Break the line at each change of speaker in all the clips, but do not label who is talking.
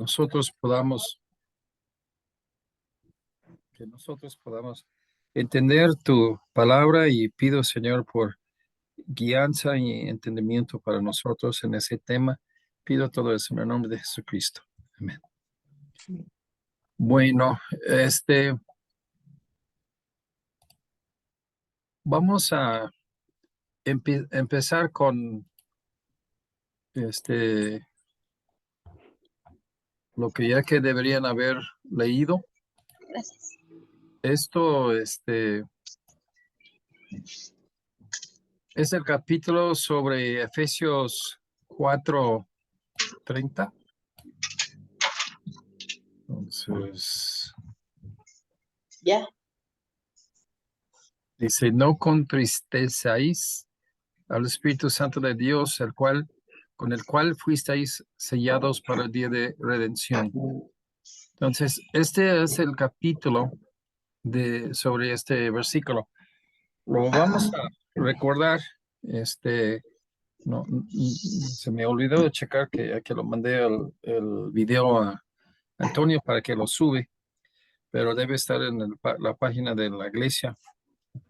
nosotros podamos, que nosotros podamos entender tu palabra y pido, Señor, por guianza y entendimiento para nosotros en ese tema. Pido todo eso en el nombre de Jesucristo. Amén. Bueno, vamos a empezar con lo que ya que deberían haber leído.
Gracias.
Esto, es el capítulo sobre Efesios 4:30. Entonces,
Ya.
dice, no contristezáis al Espíritu Santo de Dios, con el cual fuisteis sellados para el día de redención. Entonces, este es el capítulo sobre este versículo. Lo vamos a recordar, no, se me olvidó de checar que lo mandé el video a Antonio para que lo sube, pero debe estar en la página de la iglesia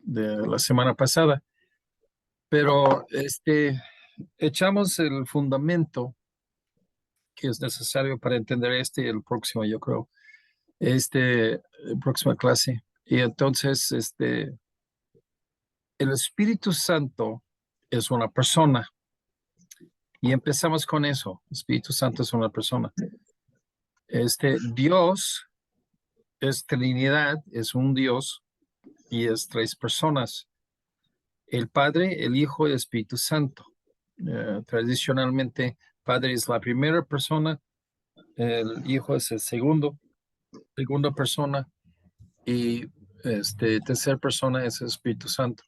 de la semana pasada. Pero echamos el fundamento que es necesario para entender el próximo, yo creo, próxima clase. Y entonces, el Espíritu Santo es una persona. Y empezamos con eso. Espíritu Santo es una persona. Dios es Trinidad, es un Dios y es tres personas. El Padre, el Hijo y el Espíritu Santo. Tradicionalmente, Padre es la primera persona, el Hijo es el segunda persona y tercera persona es el Espíritu Santo.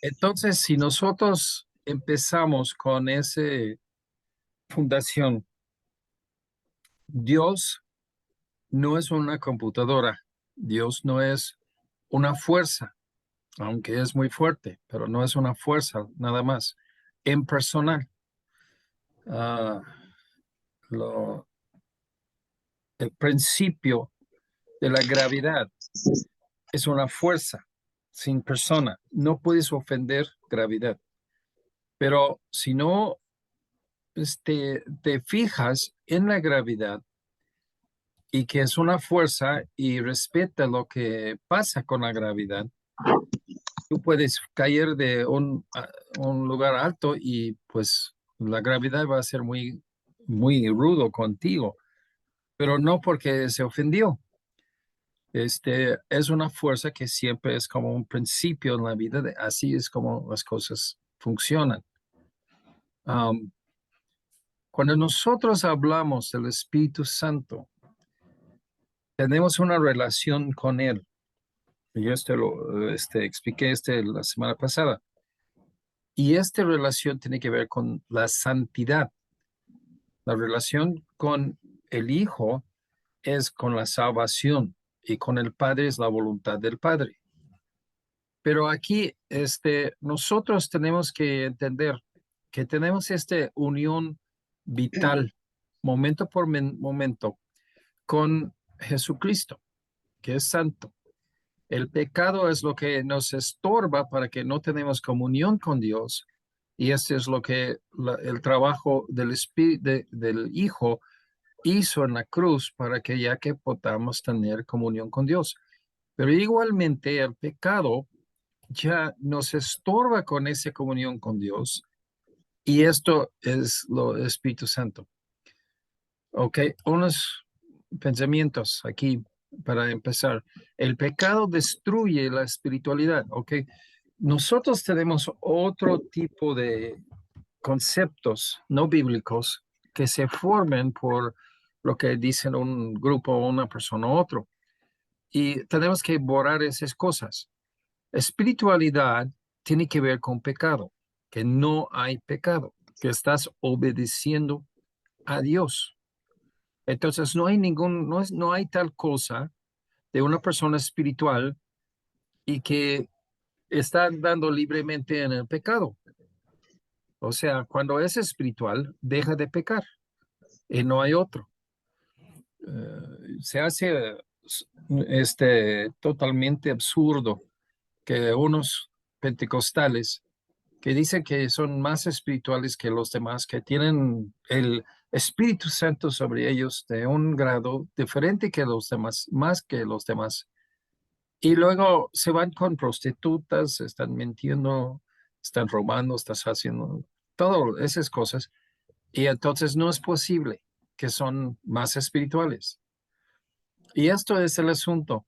Entonces, si nosotros empezamos con esa fundación, Dios no es una computadora, Dios no es una fuerza, aunque es muy fuerte, pero no es una fuerza nada más, impersonal. El principio de la gravedad es una fuerza sin persona. No puedes ofender gravedad. Pero si no te fijas en la gravedad y que es una fuerza y respeta lo que pasa con la gravedad, tú puedes caer de un lugar alto y pues la gravedad va a ser muy, muy rudo contigo, pero no porque se ofendió. Es una fuerza que siempre es como un principio en la vida, así es como las cosas funcionan. Cuando nosotros hablamos del Espíritu Santo, tenemos una relación con Él. Yo lo expliqué la semana pasada. Y esta relación tiene que ver con la santidad. La relación con el Hijo es con la salvación y con el Padre es la voluntad del Padre. Pero aquí nosotros tenemos que entender que tenemos esta unión vital, momento por momento, con Jesucristo, que es santo. El pecado es lo que nos estorba para que no tenemos comunión con Dios. Y este es lo que el trabajo del Espíritu del Hijo hizo en la cruz para que ya que podamos tener comunión con Dios. Pero igualmente el pecado ya nos estorba con esa comunión con Dios. Y esto es lo Espíritu Santo. Ok, unos pensamientos aquí para empezar. El pecado destruye la espiritualidad. Ok, nosotros tenemos otro tipo de conceptos no bíblicos que se formen por lo que dicen un grupo, una persona u otro. Y tenemos que borrar esas cosas. Espiritualidad tiene que ver con pecado, que no hay pecado, que estás obedeciendo a Dios. Entonces no hay tal cosa de una persona espiritual y que está andando libremente en el pecado. O sea, cuando es espiritual, deja de pecar. y no hay otro. Se hace totalmente absurdo que unos pentecostales que dicen que son más espirituales que los demás, que tienen el Espíritu Santo sobre ellos de un grado diferente que los demás, más que los demás. Y luego se van con prostitutas, están mintiendo, están robando, están haciendo todas esas cosas. Y entonces no es posible que son más espirituales. Y esto es el asunto.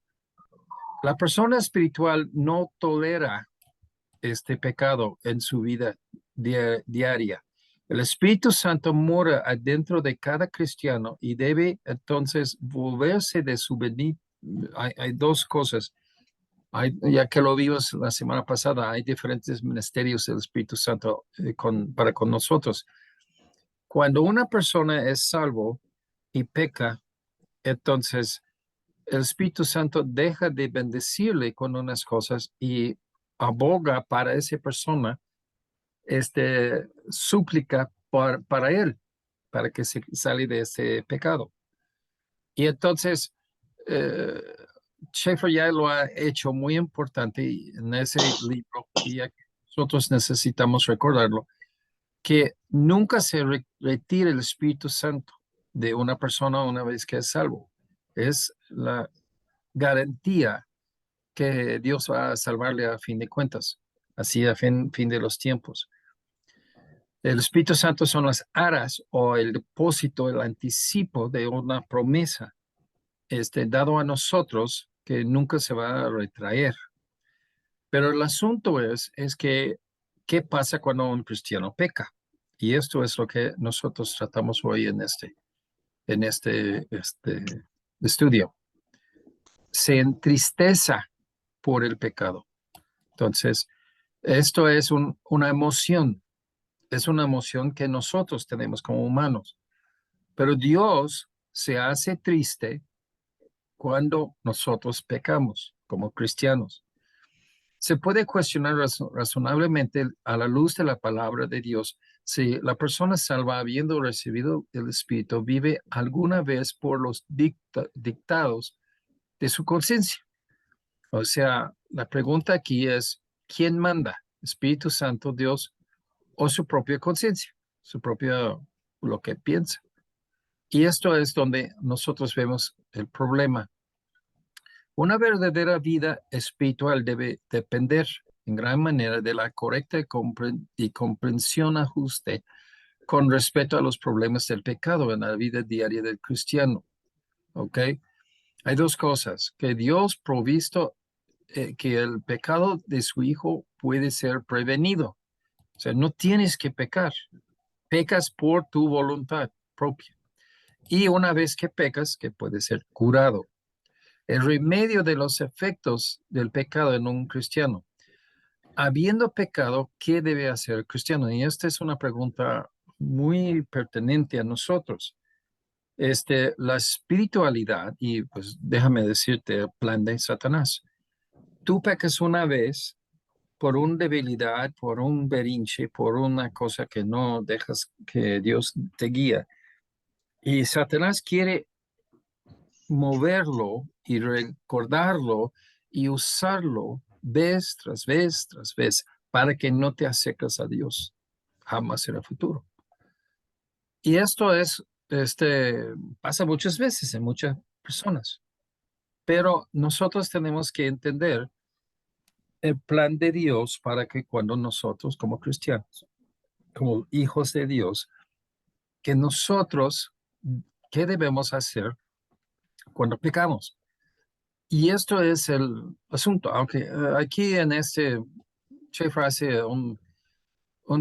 La persona espiritual no tolera este pecado en su vida diaria. El Espíritu Santo mora adentro de cada cristiano y debe entonces volverse de su bendito. Hay dos cosas. Ya que lo vimos la semana pasada, hay diferentes ministerios del Espíritu Santo para con nosotros. Cuando una persona es salvo y peca, entonces el Espíritu Santo deja de bendecirle con unas cosas y aboga para esa persona, súplica para él, para que se salga de ese pecado. Y entonces, eh, Schaeffer ya lo ha hecho muy importante en ese libro, y ya que nosotros necesitamos recordarlo, que nunca se retire el Espíritu Santo de una persona una vez que es salvo. Es la garantía que Dios va a salvarle a fin de cuentas, así a fin de los tiempos. El Espíritu Santo son las aras o el depósito, el anticipo de una promesa dado a nosotros que nunca se va a retraer. Pero el asunto es que, ¿qué pasa cuando un cristiano peca? Y esto es lo que nosotros tratamos hoy en este estudio. Se entristece por el pecado. Entonces, esto es una emoción, es una emoción que nosotros tenemos como humanos, pero Dios se hace triste cuando nosotros pecamos como cristianos. Se puede cuestionar razonablemente a la luz de la palabra de Dios si la persona salva, habiendo recibido el Espíritu, vive alguna vez por los dictados de su conciencia. O sea, la pregunta aquí es, ¿quién manda? ¿Espíritu Santo, Dios o su propia conciencia? Su propio, lo que piensa. Y esto es donde nosotros vemos el problema. Una verdadera vida espiritual debe depender en gran manera de la correcta y comprensión ajuste con respecto a los problemas del pecado en la vida diaria del cristiano. ¿Ok? Hay dos cosas, que Dios provisto que el pecado de su hijo puede ser prevenido. O sea, no tienes que pecar, pecas por tu voluntad propia. Y una vez que pecas, que puede ser curado. El remedio de los efectos del pecado en un cristiano. Habiendo pecado, ¿qué debe hacer el cristiano? Y esta es una pregunta muy pertinente a nosotros. La espiritualidad, y pues déjame decirte el plan de Satanás. Tú pecas una vez por una debilidad, por un berinche, por una cosa que no dejas que Dios te guía. Y Satanás quiere moverlo y recordarlo y usarlo vez tras vez tras vez para que no te acerques a Dios jamás en el futuro. Y esto pasa muchas veces en muchas personas, pero nosotros tenemos que entender el plan de Dios para que cuando nosotros como cristianos, como hijos de Dios, que nosotros, ¿qué debemos hacer cuando pecamos? Y esto es el asunto, aunque aquí en Schaeffer hace un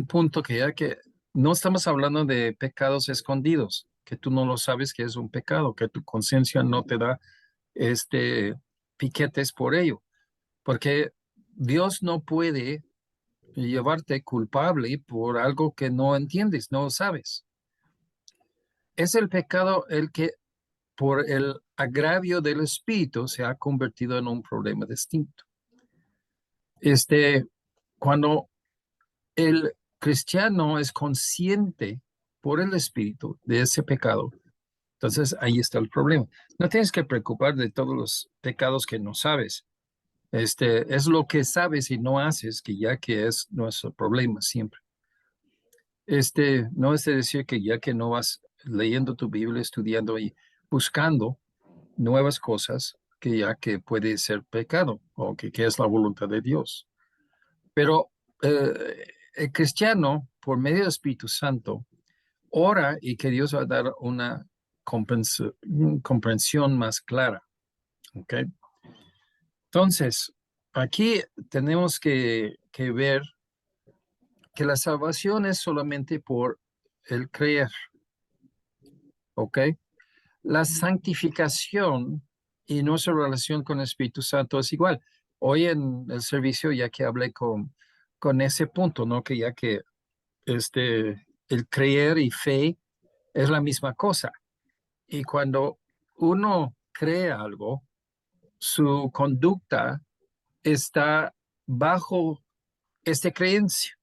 punto que ya que no estamos hablando de pecados escondidos, que tú no lo sabes que es un pecado, que tu conciencia no te da piquetes por ello, porque Dios no puede llevarte culpable por algo que no entiendes, no sabes. Es el pecado el que por el agravio del espíritu se ha convertido en un problema distinto. Cuando el cristiano es consciente por el Espíritu de ese pecado, entonces ahí está el problema. No tienes que preocupar de todos los pecados que no sabes. Es lo que sabes y no haces, que ya que es nuestro problema siempre. No es de decir que ya que no vas leyendo tu Biblia, estudiando y buscando nuevas cosas, que ya que puede ser pecado o que es la voluntad de Dios. Pero el cristiano, por medio del Espíritu Santo, ora y que Dios va a dar una comprensión más clara. ¿Ok? Entonces, aquí tenemos que ver que la salvación es solamente por el creer. ¿Ok? La santificación y nuestra relación con el Espíritu Santo es igual. Hoy en el servicio, ya que hablé con ese punto, ¿no? Que ya que el creer y fe es la misma cosa. Y cuando uno cree algo, su conducta está bajo esta creencia.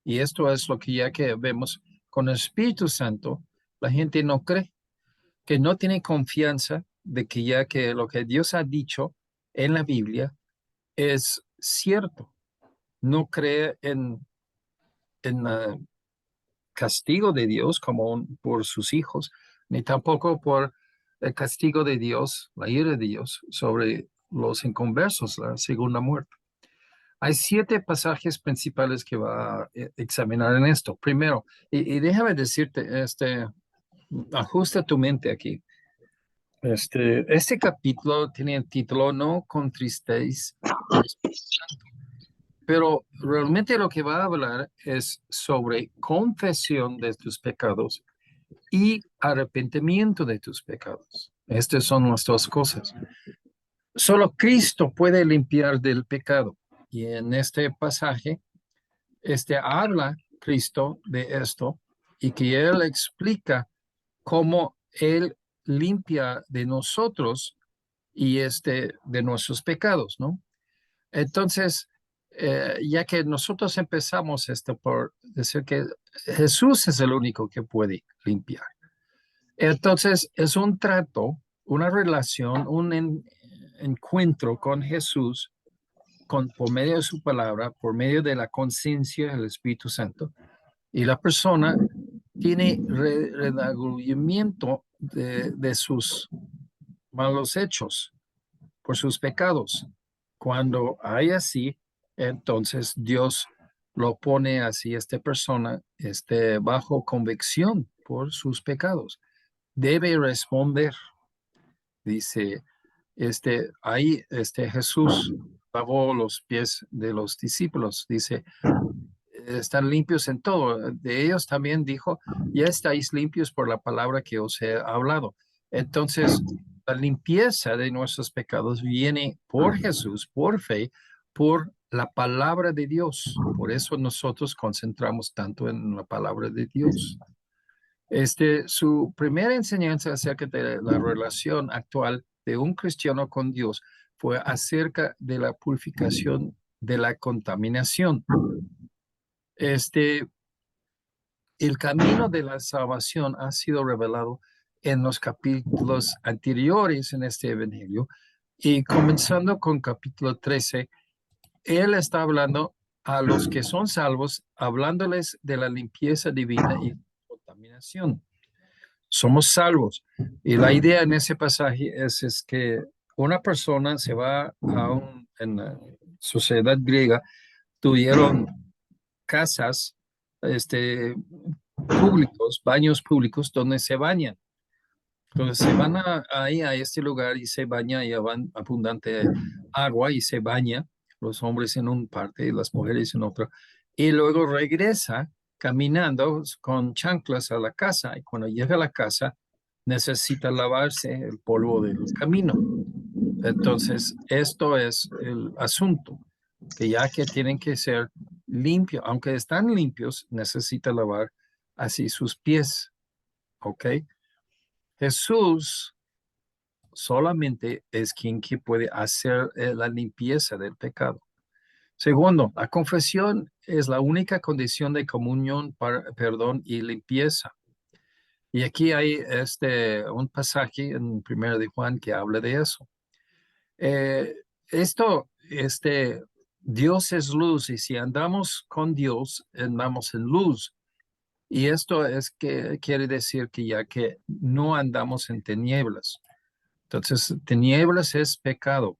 Y esto es lo que ya que vemos con el Espíritu Santo, la gente no cree, que no tiene confianza de que ya que lo que Dios ha dicho en la Biblia es cierto. No cree en castigo de Dios como por sus hijos, ni tampoco por el castigo de Dios, la ira de Dios sobre los inconversos, la segunda muerte. Hay 7 pasajes principales que va a examinar en esto. Primero, y déjame decirte, ajusta tu mente aquí. Este capítulo tiene el título No contristéis al Espíritu Santo, pero realmente lo que va a hablar es sobre confesión de tus pecados y arrepentimiento de tus pecados. Estas son las dos cosas. Solo Cristo puede limpiar del pecado. Y en este pasaje, habla Cristo de esto y que Él explica cómo Él limpia de nosotros y de nuestros pecados, ¿no? Entonces, ya que nosotros empezamos esto por decir que Jesús es el único que puede limpiar. Entonces, es un trato, una relación, encuentro con Jesús por medio de su palabra, por medio de la conciencia del Espíritu Santo. Y la persona tiene redargüimiento de sus malos hechos, por sus pecados. Cuando hay así, entonces Dios lo pone así, esta persona, bajo convicción por sus pecados. Debe responder. Dice, ahí, Jesús lavó los pies de los discípulos. Dice, están limpios en todo. De ellos también dijo, ya estáis limpios por la palabra que os he hablado. Entonces, la limpieza de nuestros pecados viene por Jesús, por fe, por la palabra de Dios. Por eso nosotros concentramos tanto en la palabra de Dios. Su primera enseñanza acerca de la relación actual de un cristiano con Dios fue acerca de la purificación de la contaminación. El camino de la salvación ha sido revelado en los capítulos anteriores en este evangelio y comenzando con capítulo 13, él está hablando a los que son salvos, hablándoles de la limpieza divina y contaminación. Somos salvos. Y la idea en ese pasaje es que una persona se va en la sociedad griega, tuvieron casas, públicos, baños públicos donde se bañan. Entonces se van ahí a este lugar y se baña y van abundante agua y se baña, los hombres en una parte y las mujeres en otra. Y luego regresa caminando con chanclas a la casa y cuando llega a la casa necesita lavarse el polvo del camino. Entonces, esto es el asunto, que ya que tienen que ser limpios, aunque están limpios, necesita lavar así sus pies, ¿ok? Jesús solamente es quien que puede hacer la limpieza del pecado. Segundo, la confesión es la única condición de comunión, perdón y limpieza. Y aquí hay un pasaje en 1 de Juan que habla de eso. Eh, Dios es luz y si andamos con Dios, andamos en luz. Y esto es que quiere decir que ya que no andamos en tinieblas. Entonces, tinieblas es pecado.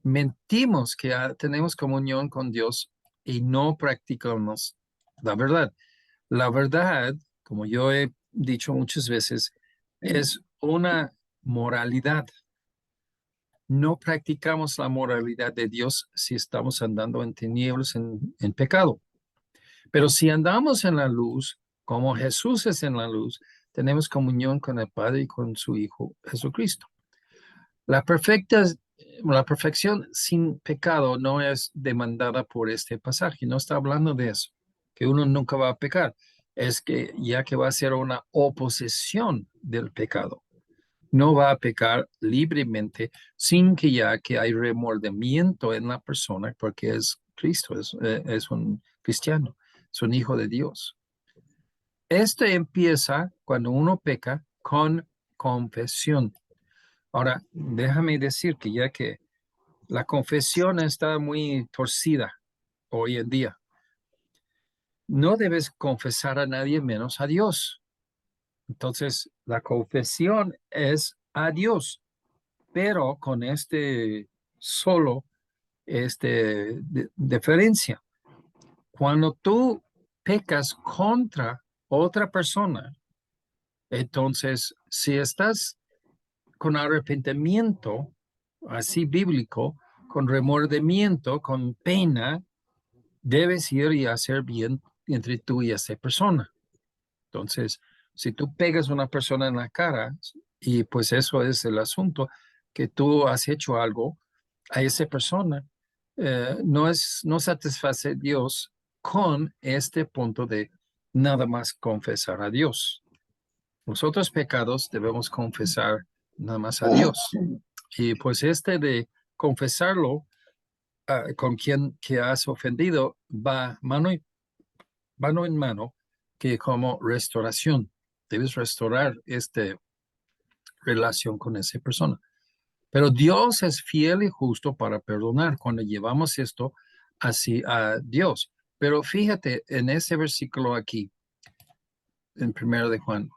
Mentimos que tenemos comunión con Dios y no practicamos la verdad. La verdad, como yo he dicho muchas veces, es una moralidad. No practicamos la moralidad de Dios si estamos andando en tinieblas, en pecado. Pero si andamos en la luz, como Jesús es en la luz, tenemos comunión con el Padre y con su Hijo Jesucristo. La perfección sin pecado no es demandada por este pasaje, no está hablando de eso, que uno nunca va a pecar, es que ya que va a ser una oposición del pecado, no va a pecar libremente sin que ya que hay remordimiento en la persona porque es Cristo, es un cristiano, es un hijo de Dios. Este empieza cuando uno peca con confesión. Ahora, déjame decir que ya que la confesión está muy torcida hoy en día, no debes confesar a nadie menos a Dios. Entonces, la confesión es a Dios, pero con solo diferencia. Cuando tú pecas contra otra persona, entonces, si estás con arrepentimiento, así bíblico, con remordimiento, con pena, debes ir y hacer bien entre tú y esa persona. Entonces, si tú pegas a una persona en la cara, y pues eso es el asunto, que tú has hecho algo a esa persona, no satisface a Dios con este punto de nada más confesar a Dios. Los otros pecados debemos confesar nada más a Dios. Y pues de confesarlo con quien que has ofendido va mano en mano que como restauración. Debes restaurar esta relación con esa persona. Pero Dios es fiel y justo para perdonar cuando llevamos esto así a Dios. Pero fíjate en ese versículo aquí, en 1 de Juan,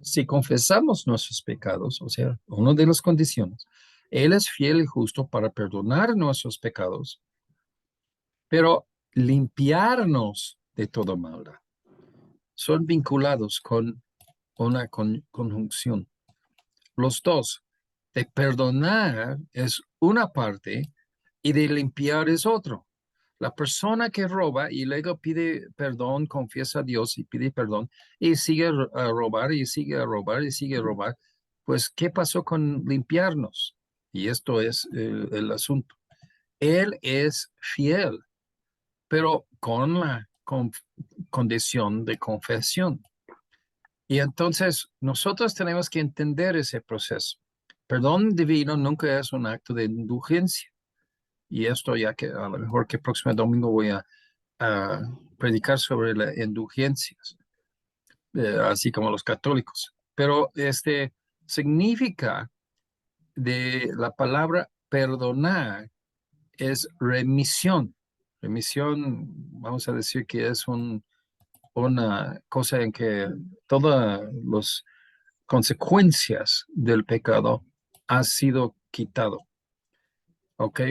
si confesamos nuestros pecados, o sea, una de las condiciones, Él es fiel y justo para perdonar nuestros pecados, pero limpiarnos de toda maldad. Son vinculados con una conjunción. Los dos, de perdonar es una parte y de limpiar es otro. La persona que roba y luego pide perdón, confiesa a Dios y pide perdón y sigue a robar y sigue a robar y sigue a robar, pues ¿qué pasó con limpiarnos? Y esto es el asunto. Él es fiel, pero con la condición de confesión. Y entonces nosotros tenemos que entender ese proceso. Perdón divino nunca es un acto de indulgencia. Y esto ya que a lo mejor que el próximo domingo voy a predicar sobre las indulgencias, así como los católicos. Pero significa de la palabra perdonar es remisión. Remisión, vamos a decir que es una cosa en que todas las consecuencias del pecado ha sido quitado. ¿Ok?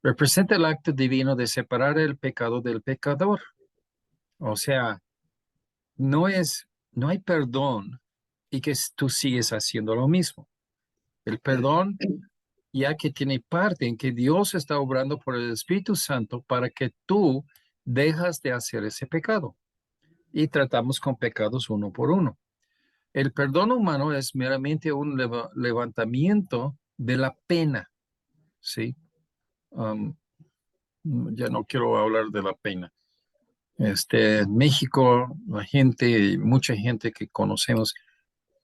Representa el acto divino de separar el pecado del pecador. O sea, no hay perdón y que tú sigues haciendo lo mismo. El perdón, ya que tiene parte en que Dios está obrando por el Espíritu Santo para que tú dejas de hacer ese pecado. Y tratamos con pecados uno por uno. El perdón humano es meramente un levantamiento de la pena, ¿sí? Um, ya no quiero hablar de la pena. En México, mucha gente que conocemos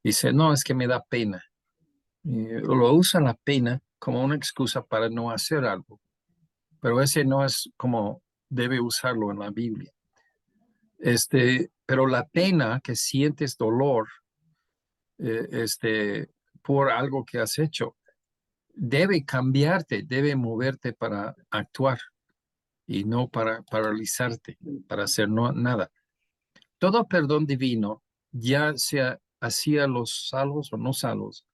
dice, no, es que me da pena. Y lo usan la pena como una excusa para no hacer algo. Pero ese no es como debe usarlo en la Biblia. Pero la pena que sientes dolor, por algo que has hecho, debe cambiarte, debe moverte para actuar y no para paralizarte, para hacer nada. Todo perdón divino, ya sea hacia los salvos o no salvos,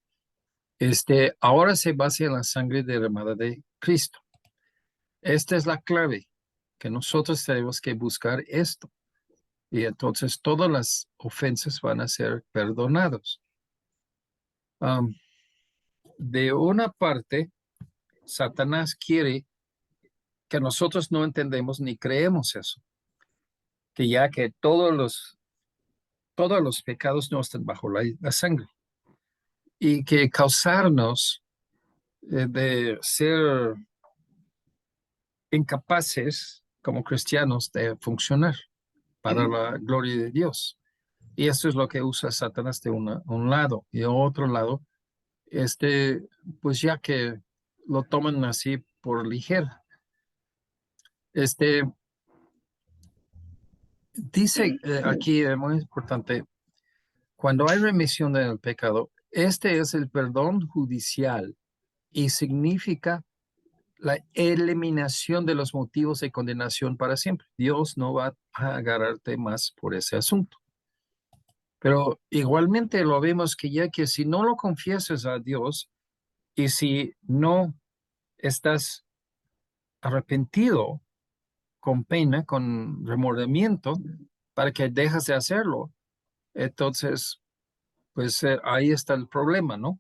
ahora se basa en la sangre derramada de Cristo. Esta es la clave, que nosotros tenemos que buscar esto. Y entonces todas las ofensas van a ser perdonados. De una parte, Satanás quiere que nosotros no entendemos ni creemos eso, que ya que todos los pecados no están bajo la sangre y que causarnos de ser incapaces como cristianos de funcionar para la gloria de Dios. Y esto es lo que usa Satanás de un lado. Y de otro lado, pues ya que lo toman así por ligera. Dice aquí, es muy importante, cuando hay remisión del pecado, este es el perdón judicial y significa la eliminación de los motivos de condenación para siempre. Dios no va a agarrarte más por ese asunto. Pero igualmente lo vemos que ya que si no lo confiesas a Dios y si no estás arrepentido con pena, con remordimiento, para que dejes de hacerlo, entonces, pues ahí está el problema, ¿no?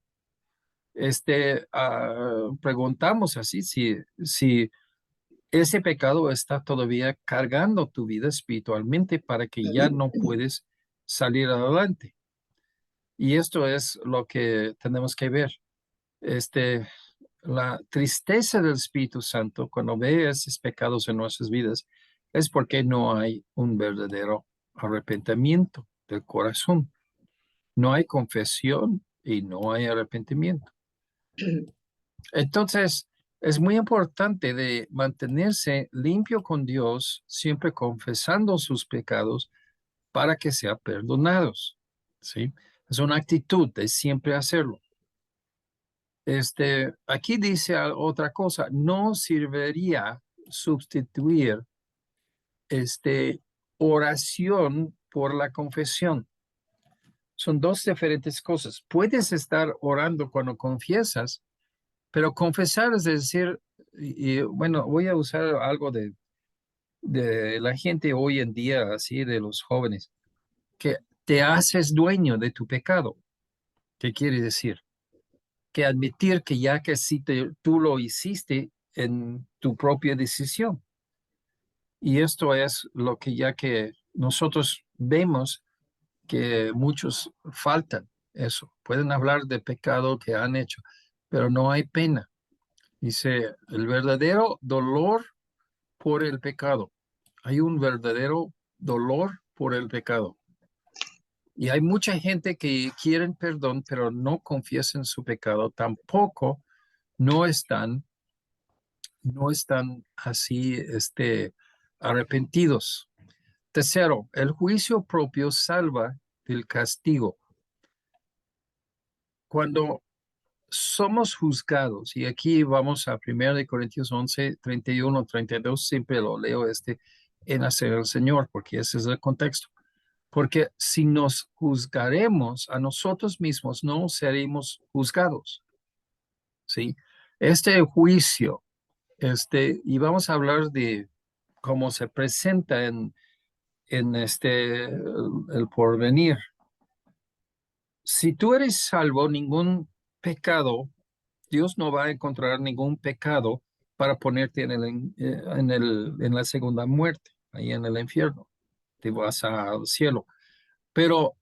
Preguntamos así si ese pecado está todavía cargando tu vida espiritualmente para que ya no puedes salir adelante. Y esto es lo que tenemos que ver. La tristeza del Espíritu Santo cuando ve esos pecados en nuestras vidas es porque no hay un verdadero arrepentimiento del corazón. No hay confesión y no hay arrepentimiento. Entonces, es muy importante de mantenerse limpio con Dios, siempre confesando sus pecados para que sean perdonados. ¿Sí? Es una actitud de siempre hacerlo. Aquí dice otra cosa, no serviría sustituir oración por la confesión. Son dos diferentes cosas. Puedes estar orando cuando confiesas, pero confesar es decir, bueno, voy a usar algo de la gente hoy en día, así de los jóvenes, que te haces dueño de tu pecado. ¿Qué quiere decir? Que admitir que ya que sí tú lo hiciste en tu propia decisión. Y esto es lo que ya que nosotros vemos que muchos faltan eso. Pueden hablar de pecado que han hecho, pero no hay pena. Dice, el verdadero dolor por el pecado. Hay un verdadero dolor por el pecado. Y hay mucha gente que quieren perdón, pero no confiesan su pecado. Tampoco no están así arrepentidos. Tercero, el juicio propio salva del castigo. Cuando somos juzgados, y aquí vamos a 1 Corintios 11, 31, 32, siempre lo leo en hacer el Señor, porque ese es el contexto. Porque si nos juzgaremos a nosotros mismos, no seremos juzgados. ¿Sí? Este juicio, y vamos a hablar de cómo se presenta en el porvenir. Si tú eres salvo, ningún pecado, Dios no va a encontrar ningún pecado para ponerte en la segunda muerte, ahí en el infierno. Te vas al cielo. Pero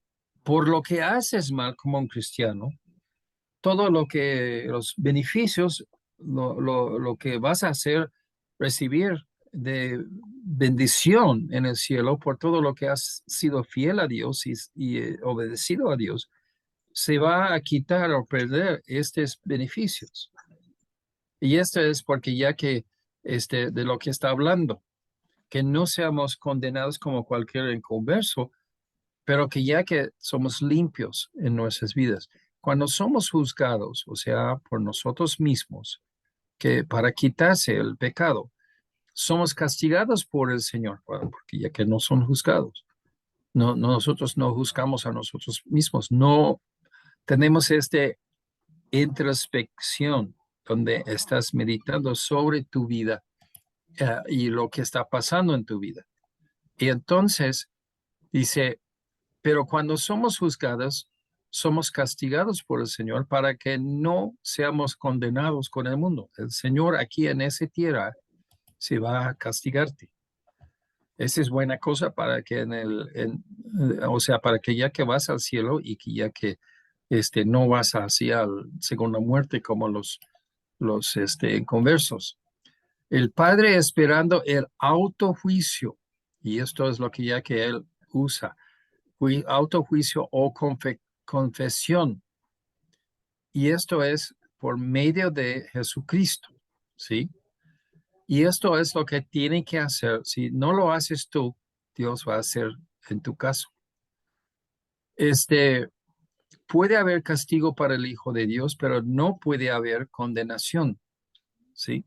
por lo que haces mal como un cristiano, todo lo que los beneficios, lo que vas a hacer, recibir de bendición en el cielo por todo lo que has sido fiel a Dios y obedecido a Dios, se va a quitar o perder estos beneficios. Y esto es porque ya que de lo que está hablando. que no seamos condenados como cualquier inconverso, pero que ya que somos limpios en nuestras vidas, cuando somos juzgados, o sea, por nosotros mismos, que para quitarse el pecado, somos castigados por el Señor, bueno, porque ya que no son juzgados. Nosotros no juzgamos a nosotros mismos, no tenemos esta introspección donde estás meditando sobre tu vida y lo que está pasando en tu vida. Y entonces dice, pero cuando somos juzgados, somos castigados por el Señor para que no seamos condenados con el mundo. El Señor aquí en esa tierra se va a castigarte. Esa es buena cosa para que o sea, para que ya que vas al cielo y que ya que no vas hacia la segunda muerte como los inconversos. El Padre esperando el autojuicio, y esto es lo que ya que él usa, autojuicio o confesión, y esto es por medio de Jesucristo, ¿sí? Y esto es lo que tiene que hacer. Si no lo haces tú, Dios va a hacer en tu caso. Puede haber castigo para el Hijo de Dios, pero no puede haber condenación, ¿sí?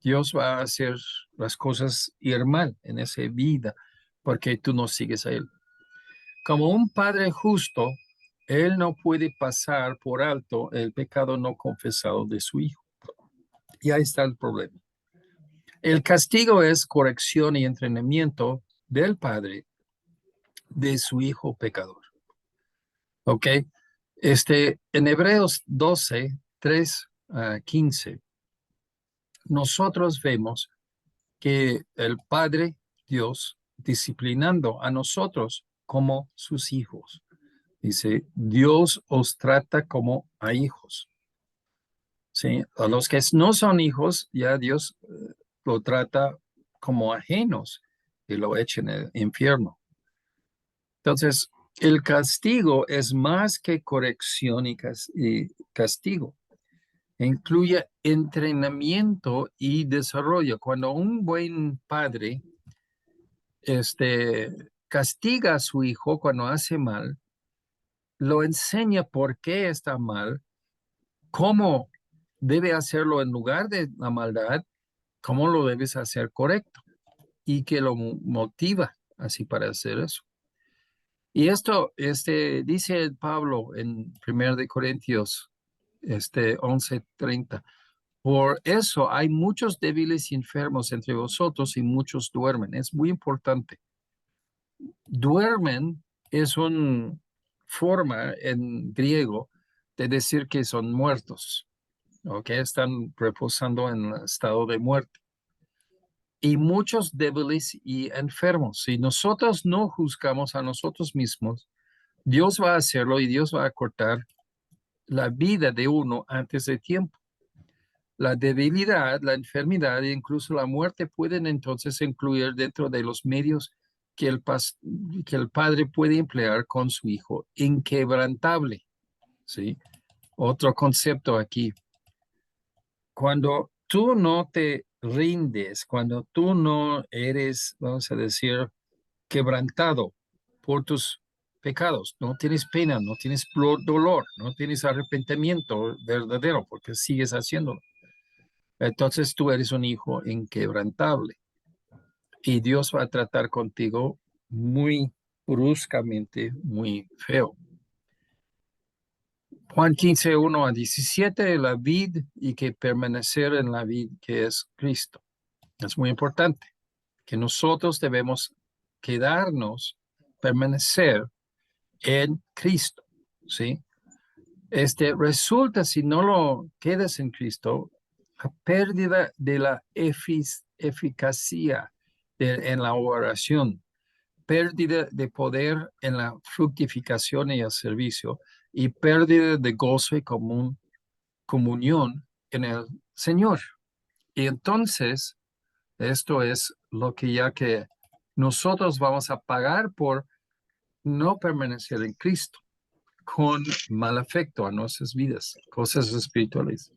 Dios va a hacer las cosas ir mal en esa vida porque tú no sigues a Él. Como un padre justo, Él no puede pasar por alto el pecado no confesado de su hijo. Y ahí está el problema. El castigo es corrección y entrenamiento del padre de su hijo pecador. ¿Ok? En Hebreos 12, 3 a 15, nosotros vemos que el Padre Dios disciplinando a nosotros como sus hijos. Dice, Dios os trata como a hijos. ¿Sí? A los que no son hijos, ya Dios lo trata como ajenos y lo echa en el infierno. Entonces, el castigo es más que corrección y castigo. Incluye entrenamiento y desarrollo. Cuando un buen padre castiga a su hijo cuando hace mal, lo enseña por qué está mal, cómo debe hacerlo en lugar de la maldad, cómo lo debes hacer correcto y que lo motiva así para hacer eso. Y esto dice Pablo en 1 de Corintios 11:30. Por eso hay muchos débiles y enfermos entre vosotros y muchos duermen. Es muy importante. Duermen es una forma en griego de decir que son muertos, ¿ok? Están reposando en estado de muerte. Y muchos débiles y enfermos. Si nosotros no juzgamos a nosotros mismos, Dios va a hacerlo y Dios va a cortar la vida de uno antes de tiempo. La debilidad, la enfermedad e incluso la muerte pueden entonces incluir dentro de los medios que el padre puede emplear con su hijo, inquebrantable. ¿Sí? Otro concepto aquí. Cuando tú no te rindes, cuando tú no eres, vamos a decir, quebrantado por tus pecados, no tienes pena, no tienes dolor, no tienes arrepentimiento verdadero porque sigues haciéndolo. Entonces tú eres un hijo inquebrantable y Dios va a tratar contigo muy bruscamente, muy feo. Juan 15, 1 a 17, la vid y que permanecer en la vid que es Cristo. Es muy importante que nosotros debemos quedarnos, permanecer en Cristo, ¿sí? Resulta, si no lo quedas en Cristo, la pérdida de la eficacia en la oración, pérdida de poder en la fructificación y el servicio, y pérdida de gozo y comunión en el Señor. Y entonces, esto es lo que ya que nosotros vamos a pagar por no permanecer en Cristo, con mal afecto a nuestras vidas, cosas espirituales.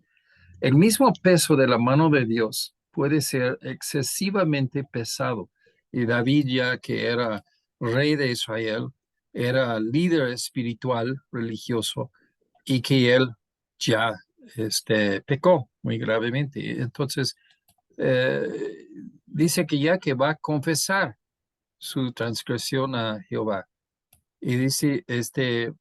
El mismo peso de la mano de Dios puede ser excesivamente pesado Y David, ya que era rey de Israel, era líder espiritual, religioso, y que él ya pecó muy gravemente. Entonces, dice que ya que va a confesar su transgresión a Jehová. Y dice que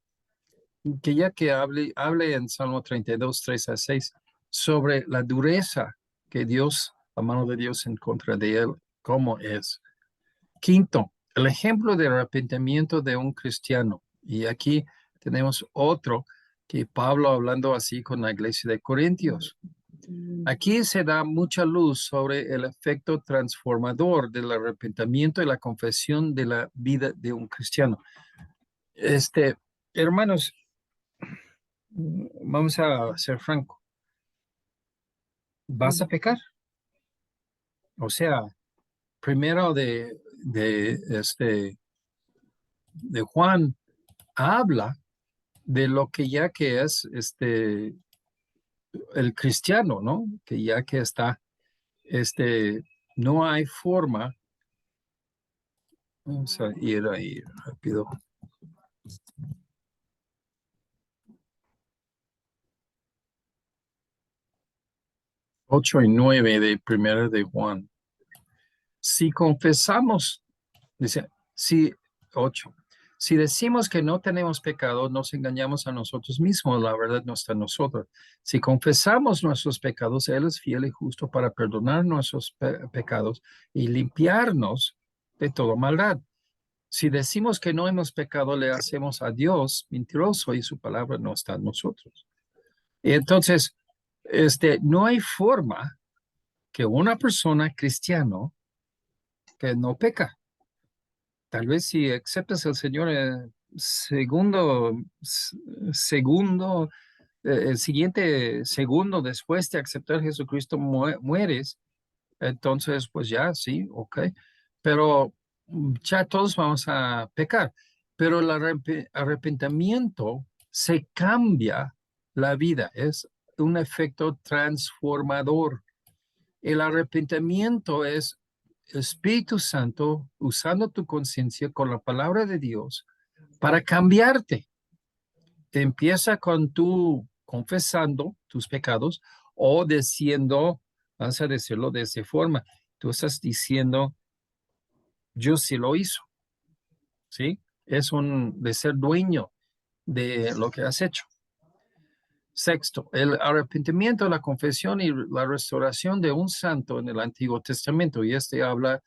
ya que hable en Salmo 32, 3 a 6, sobre la dureza que Dios, la mano de Dios en contra de él, cómo es. Quinto, el ejemplo de arrepentimiento de un cristiano. Y aquí tenemos otro que Pablo hablando así con la iglesia de Corintios. Aquí se da mucha luz sobre el efecto transformador del arrepentimiento y la confesión de la vida de un cristiano. Hermanos, vamos a ser franco. ¿Vas a pecar? O sea, primero de Juan habla de lo que ya que es el cristiano, ¿no? Que ya que está, no hay forma. Vamos a ir ahí rápido. 8 y 9 de primera de Juan. Si confesamos, dice, 8. Si decimos que no tenemos pecado, nos engañamos a nosotros mismos, la verdad no está en nosotros. Si confesamos nuestros pecados, Él es fiel y justo para perdonar nuestros pecados y limpiarnos de toda maldad. Si decimos que no hemos pecado, le hacemos a Dios mentiroso y su palabra no está en nosotros. Y entonces, no hay forma que una persona cristiano que no peca. Tal vez si aceptas al Señor el siguiente segundo después de aceptar a Jesucristo mueres, entonces pues ya sí, ok. Pero ya todos vamos a pecar. Pero el arrepentimiento se cambia la vida, es un efecto transformador. El arrepentimiento es Espíritu Santo usando tu conciencia con la palabra de Dios para cambiarte. Empieza con tú confesando tus pecados o diciendo, vamos a decirlo de esa forma, tú estás diciendo, yo sí lo hizo, ¿sí? Es de ser dueño de lo que has hecho. Sexto, el arrepentimiento, la confesión y la restauración de un santo en el Antiguo Testamento. Y habla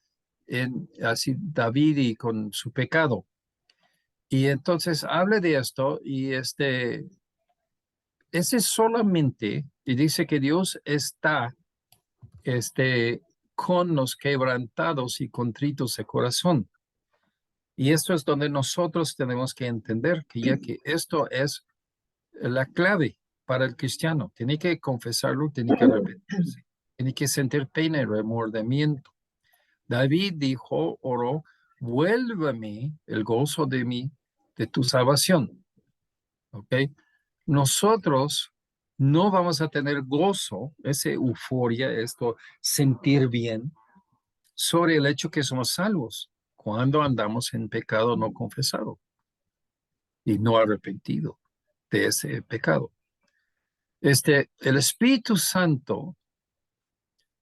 así David y con su pecado. Y entonces habla de esto y ese solamente, y dice que Dios está con los quebrantados y contritos de corazón. Y esto es donde nosotros tenemos que entender que ya que esto es la clave para el cristiano. Tiene que confesarlo, tiene que arrepentirse, tiene que sentir pena y remordimiento. David dijo, oró, vuélveme el gozo de tu salvación. ¿Ok? Nosotros no vamos a tener gozo, esa euforia, esto, sentir bien, sobre el hecho que somos salvos cuando andamos en pecado no confesado y no arrepentido de ese pecado. El Espíritu Santo,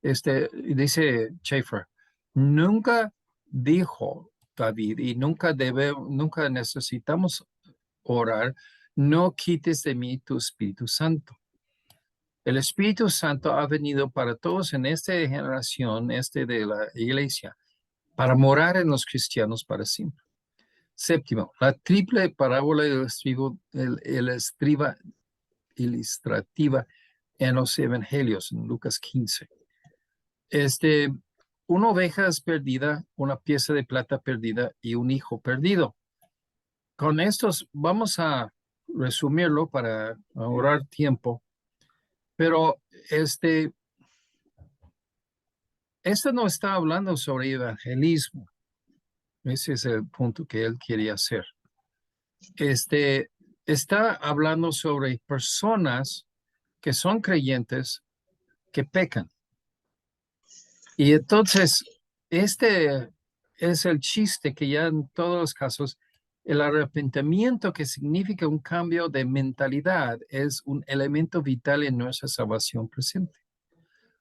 dice Schaeffer, nunca dijo David y nunca necesitamos orar, no quites de mí tu Espíritu Santo. El Espíritu Santo ha venido para todos en esta generación, de la iglesia, para morar en los cristianos para siempre. Séptimo, la triple parábola ilustrativa en los evangelios, en Lucas 15. Una oveja es perdida, una pieza de plata perdida y un hijo perdido. Con estos vamos a resumirlo para ahorrar tiempo, pero esto no está hablando sobre evangelismo. Ese es el punto que él quería hacer. Está hablando sobre personas que son creyentes que pecan. Y entonces, es el chiste que ya en todos los casos, el arrepentimiento, que significa un cambio de mentalidad, es un elemento vital en nuestra salvación presente.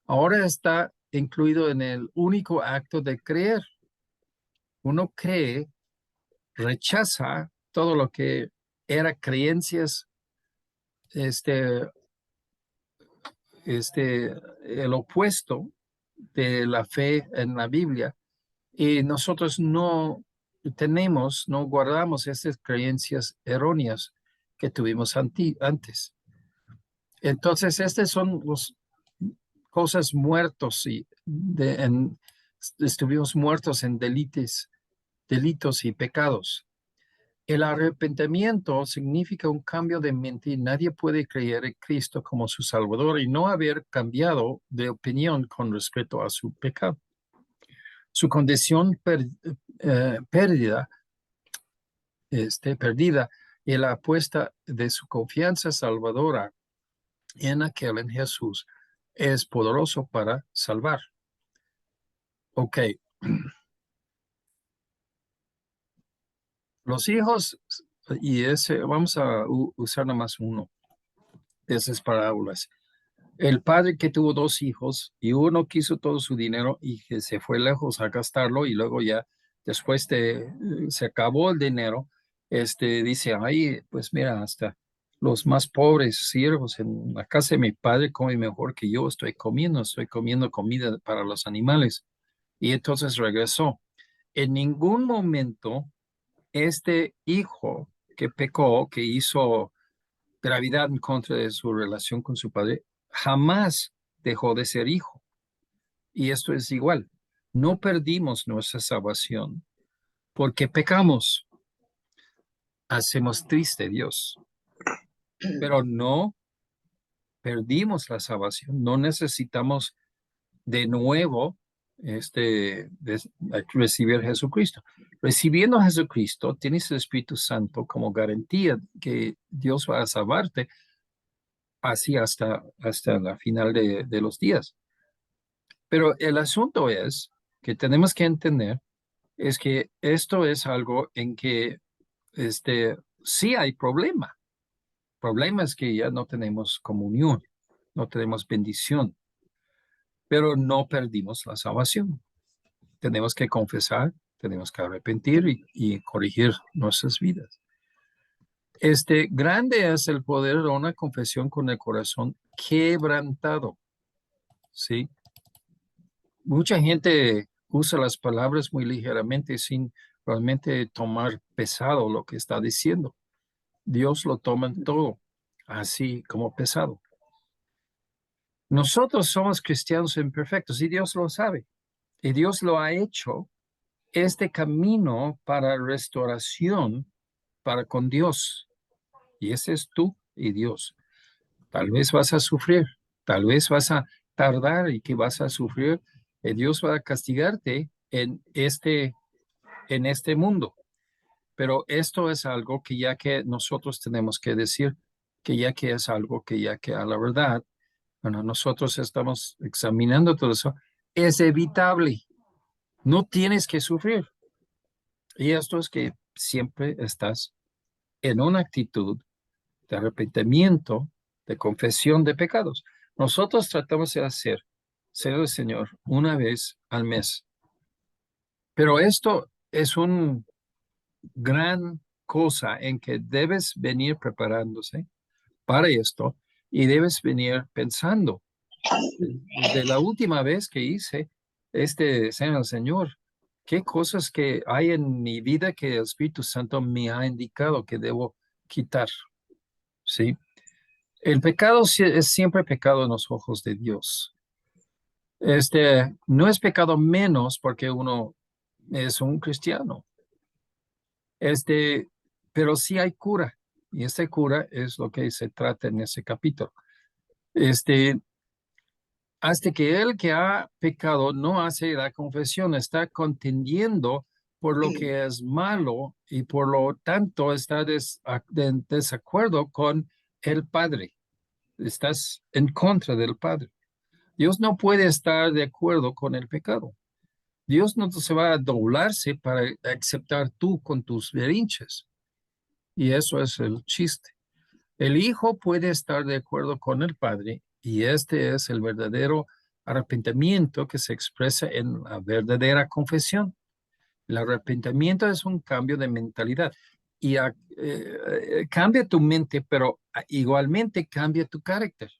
Ahora está incluido en el único acto de creer. Uno cree, rechaza todo lo que era creencias, este, el opuesto de la fe en la Biblia, y nosotros no tenemos, no guardamos esas creencias erróneas que tuvimos antes. Entonces, estas son las cosas muertos y estuvimos muertos en delitos y pecados. El arrepentimiento significa un cambio de mente y nadie puede creer en Cristo como su Salvador y no haber cambiado de opinión con respecto a su pecado. Su condición perdida y la apuesta de su confianza salvadora en Jesús es poderoso para salvar. Ok. Los hijos, y vamos a usar nada más uno de esas parábolas. El padre que tuvo dos hijos y uno quiso todo su dinero y que se fue lejos a gastarlo y luego ya después se acabó el dinero, dice, ay, pues mira, hasta los más pobres siervos en la casa de mi padre comen mejor que yo, estoy comiendo comida para los animales. Y entonces regresó. En ningún momento este hijo que pecó, que hizo gravedad en contra de su relación con su padre, jamás dejó de ser hijo. Y esto es igual. No perdimos nuestra salvación porque pecamos. Hacemos triste a Dios, pero no perdimos la salvación. No necesitamos de nuevo recibir a Jesucristo. Recibiendo a Jesucristo, tienes el Espíritu Santo como garantía que Dios va a salvarte así hasta la final de los días. Pero el asunto es que tenemos que entender es que esto es algo en que sí hay problema. Problema es que ya no tenemos comunión, no tenemos bendición, pero no perdimos la salvación. Tenemos que confesar, tenemos que arrepentir y corregir nuestras vidas. Grande es el poder de una confesión con el corazón quebrantado, ¿sí? Mucha gente usa las palabras muy ligeramente sin realmente tomar pesado lo que está diciendo. Dios lo toma en todo, así como pesado. Nosotros somos cristianos imperfectos y Dios lo sabe. Y Dios lo ha hecho este camino para restauración para con Dios. Y ese es tú y Dios. Tal vez vas a sufrir, tal vez vas a tardar y que vas a sufrir. Dios va a castigarte en este mundo. Pero esto es algo que ya que nosotros tenemos que decir, que ya que es algo que ya que a la verdad, bueno, nosotros estamos examinando todo eso, es evitable. No tienes que sufrir. Y esto es que siempre estás en una actitud de arrepentimiento, de confesión de pecados. Nosotros tratamos de ser el Señor una vez al mes. Pero esto es un gran cosa en que debes venir preparándose para esto y debes venir pensando. Desde la última vez que hice Señor, qué cosas que hay en mi vida que el Espíritu Santo me ha indicado que debo quitar, ¿sí? El pecado es siempre pecado en los ojos de Dios. No es pecado menos porque uno es un cristiano. Pero sí hay cura, y esta cura es lo que se trata en ese capítulo. Hasta que el que ha pecado no hace la confesión, está contendiendo por lo que es malo y por lo tanto está en desacuerdo con el Padre. Estás en contra del Padre. Dios no puede estar de acuerdo con el pecado. Dios no se va a doblarse para aceptar tú con tus berrinches. Y eso es el chiste. El hijo puede estar de acuerdo con el padre y este es el verdadero arrepentimiento que se expresa en la verdadera confesión. El arrepentimiento es un cambio de mentalidad y cambia tu mente, pero igualmente cambia tu carácter,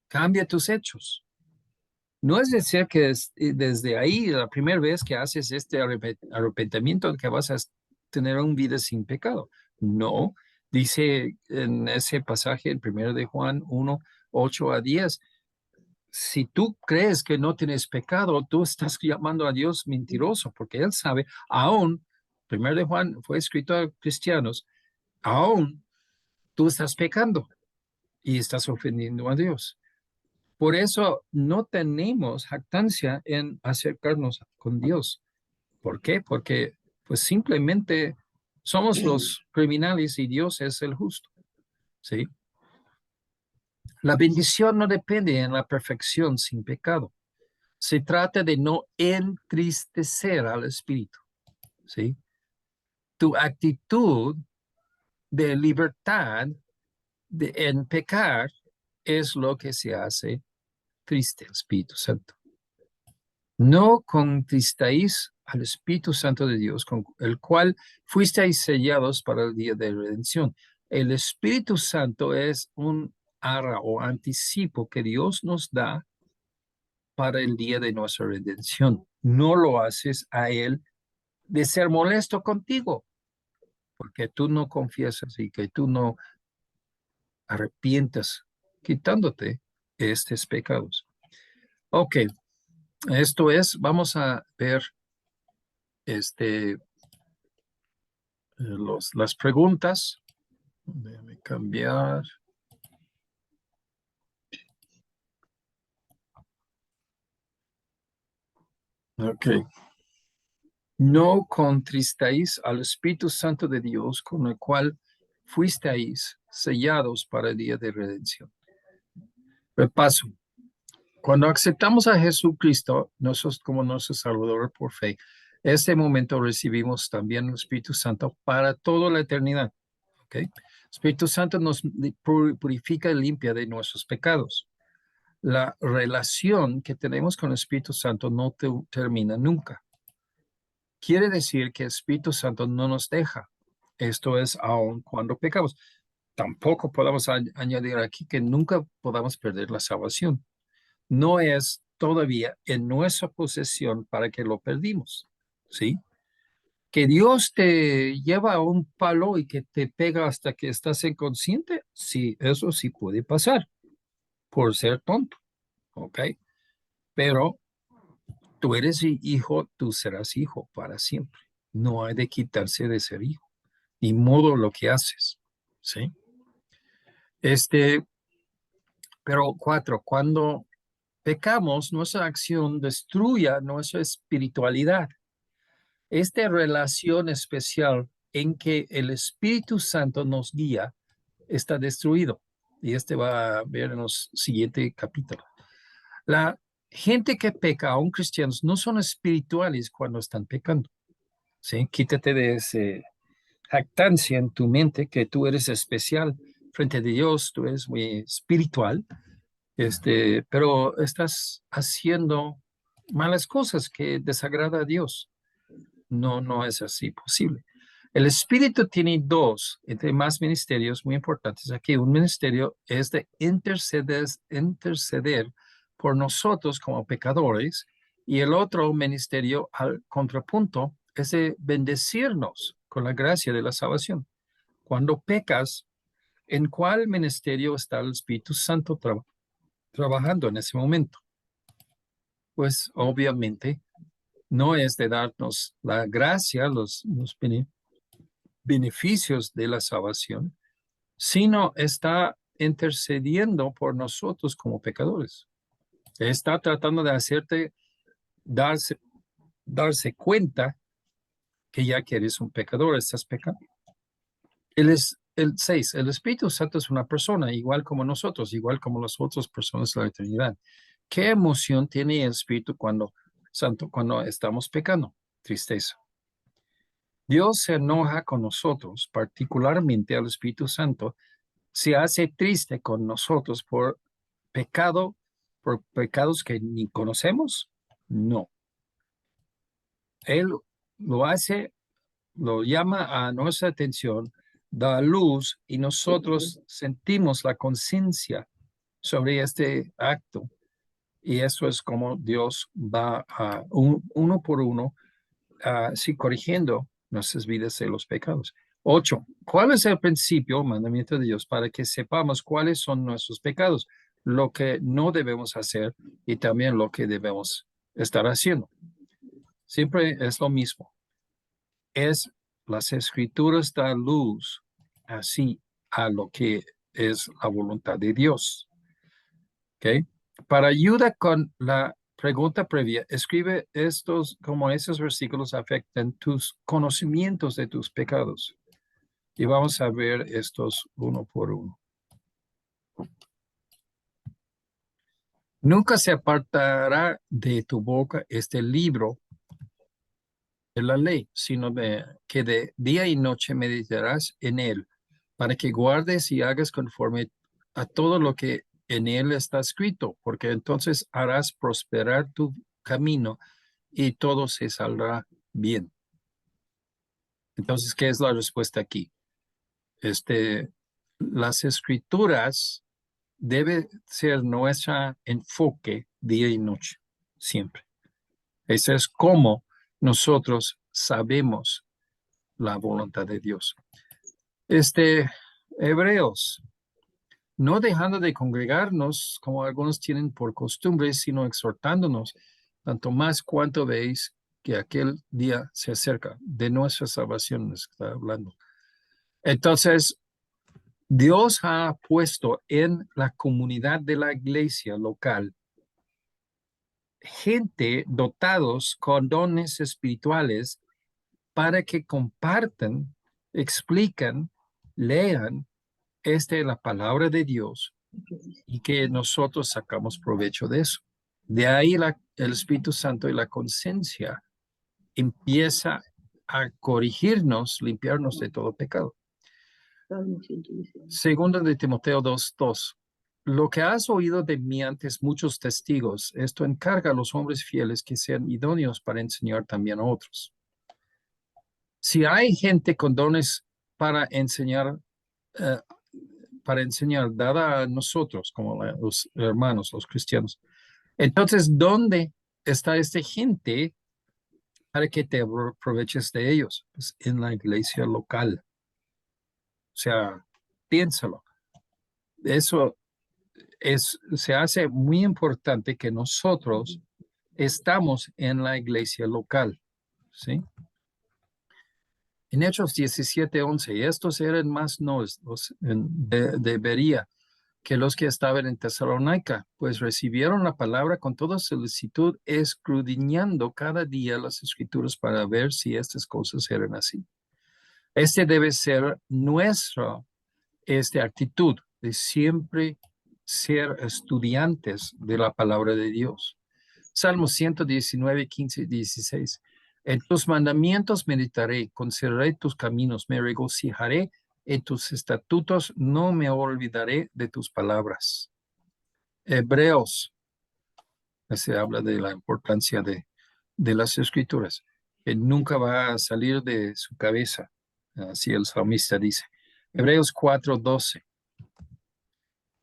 cambia tus hechos. No es decir que desde ahí, la primera vez que haces este arrepentimiento, que vas a tener una vida sin pecado. No, dice en ese pasaje, el primero de Juan 1, 8 a 10, si tú crees que no tienes pecado, tú estás llamando a Dios mentiroso, porque Él sabe, aún, primero de Juan fue escrito a cristianos, aún tú estás pecando y estás ofendiendo a Dios. Por eso no tenemos jactancia en acercarnos con Dios. ¿Por qué? Porque pues simplemente somos los criminales y Dios es el justo. ¿Sí? La bendición no depende en la perfección sin pecado. Se trata de no entristecer al Espíritu. ¿Sí? Tu actitud de libertad en pecar es lo que se hace triste al Espíritu Santo. No contristáis al Espíritu Santo de Dios, con el cual fuisteis sellados para el día de redención. El Espíritu Santo es un arra o anticipo que Dios nos da para el día de nuestra redención. No lo haces a Él de ser molesto contigo, porque tú no confiesas y que tú no arrepientas, quitándote estos pecados. Ok, esto es, vamos a ver las preguntas. Déjame cambiar. Ok. No contristáis al Espíritu Santo de Dios, con el cual fuisteis sellados para el día de redención. Repaso. Cuando aceptamos a Jesucristo, nosotros como nuestro Salvador por fe, este momento recibimos también el Espíritu Santo para toda la eternidad. ¿Okay? Espíritu Santo nos purifica y limpia de nuestros pecados. La relación que tenemos con el Espíritu Santo no termina nunca. Quiere decir que el Espíritu Santo no nos deja. Esto es aun cuando pecamos. Tampoco podemos añadir aquí que nunca podamos perder la salvación. No es todavía en nuestra posesión para que lo perdimos. ¿Sí? Que Dios te lleva a un palo y que te pega hasta que estás inconsciente, sí, eso sí puede pasar por ser tonto, ¿ok? Pero tú eres hijo, tú serás hijo para siempre. No hay de quitarse de ser hijo, ni modo lo que haces, ¿sí? Pero 4, cuando pecamos, nuestra acción destruye nuestra espiritualidad. Esta relación especial en que el Espíritu Santo nos guía está destruido. Y va a ver en los siguientes capítulos. La gente que peca, aún cristianos, no son espirituales cuando están pecando. ¿Sí? Quítate de esa jactancia en tu mente que tú eres especial frente a Dios, tú eres muy espiritual, pero estás haciendo malas cosas que desagrada a Dios. No, no es así posible. El Espíritu tiene dos, entre más ministerios muy importantes. Aquí un ministerio es de interceder por nosotros como pecadores y el otro ministerio al contrapunto es de bendecirnos con la gracia de la salvación. Cuando pecas, ¿en cuál ministerio está el Espíritu Santo trabajando en ese momento? Pues obviamente no es de darnos la gracia, los beneficios de la salvación, sino está intercediendo por nosotros como pecadores. Está tratando de hacerte darse cuenta que ya que eres un pecador, estás pecando. El 6, el Espíritu Santo es una persona, igual como nosotros, igual como las otras personas de la eternidad. ¿Qué emoción tiene el Espíritu cuando Santo cuando estamos pecando, tristeza. Dios se enoja con nosotros, particularmente al Espíritu Santo, se hace triste con nosotros por pecados que ni conocemos. No. Él lo hace, lo llama a nuestra atención, da luz y nosotros sentimos la conciencia sobre este acto. Y eso es como Dios va a uno por uno, sí, corrigiendo nuestras vidas de los pecados. 8. ¿Cuál es el principio, mandamiento de Dios, para que sepamos cuáles son nuestros pecados? Lo que no debemos hacer y también lo que debemos estar haciendo. Siempre es lo mismo. Las escrituras dan luz así a lo que es la voluntad de Dios. ¿Ok? Para ayuda con la pregunta previa, escribe como esos versículos afectan tus conocimientos de tus pecados. Y vamos a ver estos uno por uno. Nunca se apartará de tu boca este libro de la ley, sino que de día y noche meditarás en él, para que guardes y hagas conforme a todo lo que en él está escrito, porque entonces harás prosperar tu camino y todo se saldrá bien. Entonces, ¿qué es la respuesta aquí? Las escrituras debe ser nuestro enfoque día y noche, siempre. Ese es como nosotros sabemos la voluntad de Dios. Hebreos, no dejando de congregarnos como algunos tienen por costumbre, sino exhortándonos, tanto más cuanto veis que aquel día se acerca de nuestra salvación, nos está hablando. Entonces, Dios ha puesto en la comunidad de la iglesia local gente dotados con dones espirituales para que compartan, explican, lean la palabra de Dios y que nosotros sacamos provecho de eso. De ahí el Espíritu Santo y la conciencia empieza a corregirnos, limpiarnos de todo pecado. Segundo de Timoteo 2:2. Lo que has oído de mí antes muchos testigos, esto encarga a los hombres fieles que sean idóneos para enseñar también a otros. Si hay gente con dones para enseñar, eh, dada a nosotros como los hermanos, los cristianos, entonces, ¿dónde está esta gente para que te aproveches de ellos? Pues en la iglesia local. O sea, piénsalo. Eso se hace muy importante que nosotros estamos en la iglesia local, ¿sí? En Hechos 17:11, estos eran más de Berea que los que estaban en Tesalónica, pues recibieron la palabra con toda solicitud, escudriñando cada día las escrituras para ver si estas cosas eran así. Debe ser nuestra actitud de siempre ser estudiantes de la palabra de Dios. Salmo 119, 15 y 16. En tus mandamientos meditaré, consideraré tus caminos, me regocijaré en tus estatutos, no me olvidaré de tus palabras. Hebreos, se habla de la importancia de las escrituras, que nunca va a salir de su cabeza, así el salmista dice. Hebreos 4:12.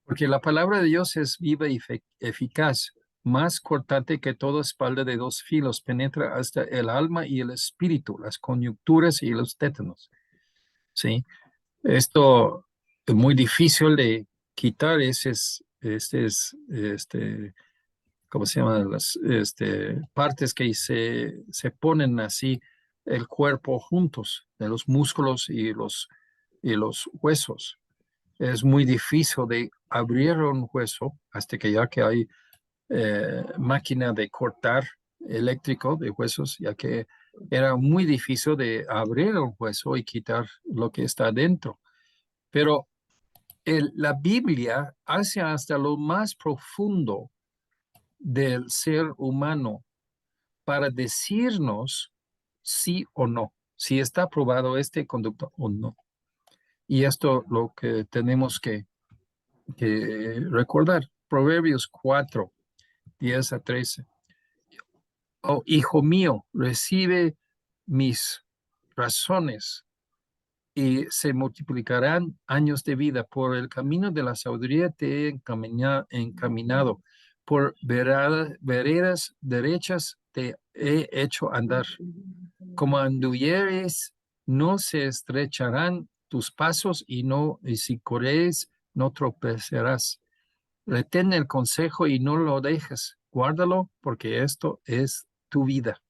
Porque la palabra de Dios es viva y eficaz, más cortante que toda espalda de dos filos, penetra hasta el alma y el espíritu, las coyunturas y los tétanos. ¿Sí? Esto es muy difícil de quitar, ¿cómo se llama? Las partes que se ponen así el cuerpo juntos, de los músculos y los huesos. Es muy difícil de abrir un hueso hasta que hay máquina de cortar eléctrico de huesos, ya que era muy difícil de abrir un hueso y quitar lo que está dentro. Pero la Biblia hace hasta lo más profundo del ser humano para decirnos sí o no, si está aprobado este conducto o no. Y esto lo que tenemos que recordar. Proverbios 4, 10 a 13. Oh, hijo mío, recibe mis razones y se multiplicarán años de vida. Por el camino de la sabiduría te he encaminado. Por veredas derechas te he hecho andar. Como anduvieres, no se estrecharán tus pasos y si corres, no tropezarás. Retén el consejo y no lo dejes. Guárdalo porque esto es tu vida.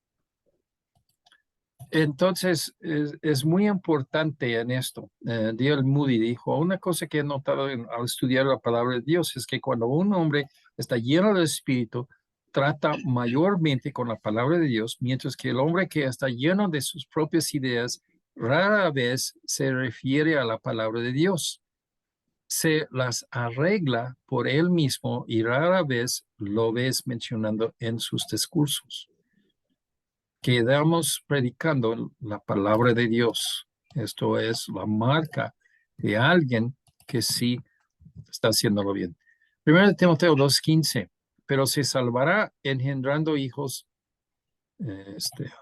Entonces, es muy importante en esto. D.L. Moody dijo, una cosa que he notado al estudiar la palabra de Dios es que cuando un hombre está lleno del Espíritu, trata mayormente con la palabra de Dios, mientras que el hombre que está lleno de sus propias ideas rara vez se refiere a la palabra de Dios. Se las arregla por él mismo y rara vez lo ves mencionando en sus discursos. Quedamos predicando la palabra de Dios. Esto es la marca de alguien que sí está haciéndolo bien. 1 Timoteo 2:15, pero se salvará engendrando hijos. A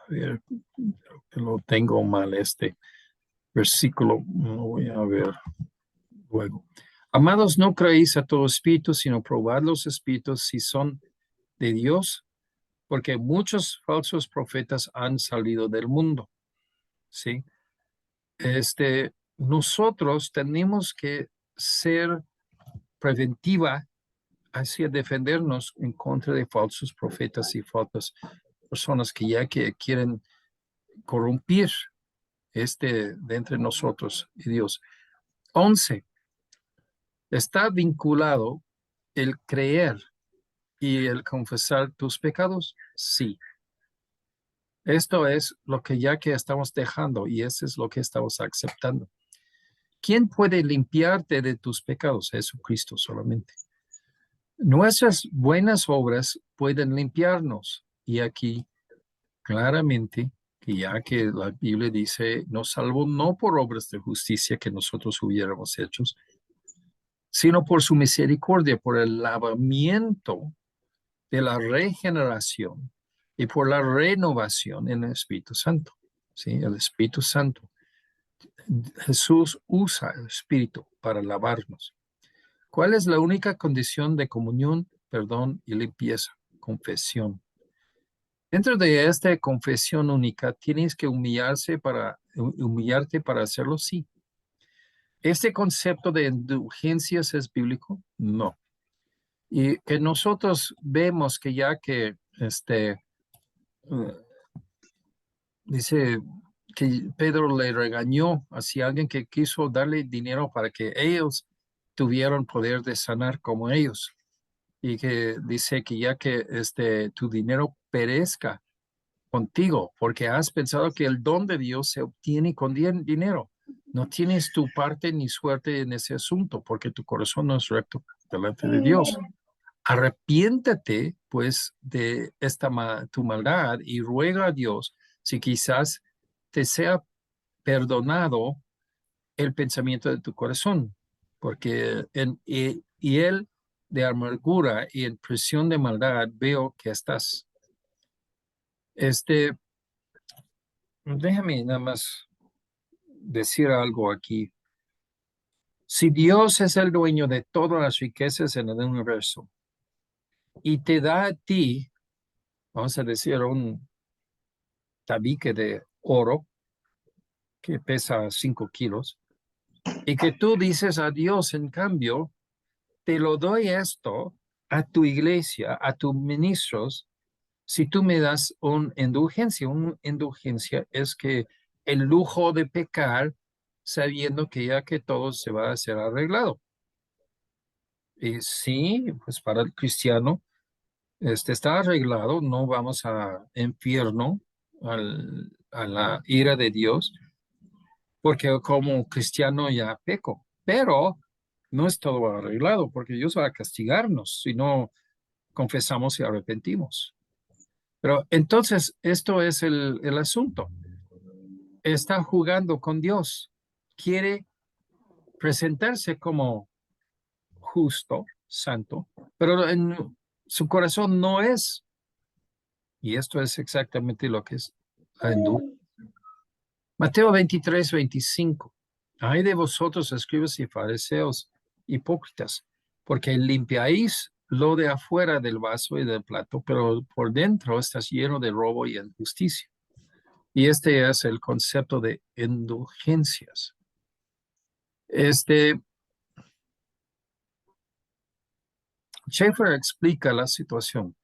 ver, creo que lo tengo mal este versículo, lo voy a ver luego. Amados, no creéis a todo espíritu, sino probad los espíritus si son de Dios, porque muchos falsos profetas han salido del mundo. ¿Sí? Nosotros tenemos que ser preventiva hacia defendernos en contra de falsos profetas y falsas personas que ya que quieren corrompir de entre nosotros y Dios. 11. ¿Está vinculado el creer y el confesar tus pecados? Sí. Esto es lo que ya que estamos dejando y eso es lo que estamos aceptando. ¿Quién puede limpiarte de tus pecados? Jesucristo solamente. Nuestras buenas obras pueden limpiarnos. Y aquí claramente, que ya que la Biblia dice, nos salvó no por obras de justicia que nosotros hubiéramos hecho, sino por su misericordia, por el lavamiento de la regeneración y por la renovación en el Espíritu Santo. ¿Sí? El Espíritu Santo. Jesús usa el Espíritu para lavarnos. ¿Cuál es la única condición de comunión, perdón y limpieza? Confesión. Dentro de esta confesión única, tienes que humillarte para hacerlo, sí. ¿Este concepto de indulgencias es bíblico? No. Y que nosotros vemos que ya que dice que Pedro le regañó hacia alguien que quiso darle dinero para que ellos tuvieran poder de sanar como ellos. Y que dice que ya que tu dinero perezca contigo, porque has pensado que el don de Dios se obtiene con dinero. No tienes tu parte ni suerte en ese asunto, porque tu corazón no es recto delante de Dios. Arrepiéntate, pues, de tu maldad y ruega a Dios si quizás te sea perdonado el pensamiento de tu corazón, porque y él de amargura y en prisión de maldad veo que estás. Déjame nada más decir algo aquí. Si Dios es el dueño de todas las riquezas en el universo y te da a ti, vamos a decir, un tabique de oro que pesa 5 kilos, y que tú dices a Dios, en cambio, te lo doy esto a tu iglesia, a tus ministros, si tú me das una indulgencia. Una indulgencia es que el lujo de pecar sabiendo que ya que todo se va a ser arreglado. Y sí, pues para el cristiano está arreglado, no vamos a infierno, a la ira de Dios, porque como cristiano ya peco, pero no es todo arreglado, porque Dios va a castigarnos si no confesamos y arrepentimos. Pero entonces, esto es el asunto. Está jugando con Dios. Quiere presentarse como justo, santo, pero en su corazón no es. Y esto es exactamente lo que es la endurance. Mateo 23, 25. Ay de vosotros, escribas y fariseos, hipócritas, porque limpiáis lo de afuera del vaso y del plato, pero por dentro estás lleno de robo y injusticia. Y este es el concepto de indulgencias. Schaeffer explica la situación.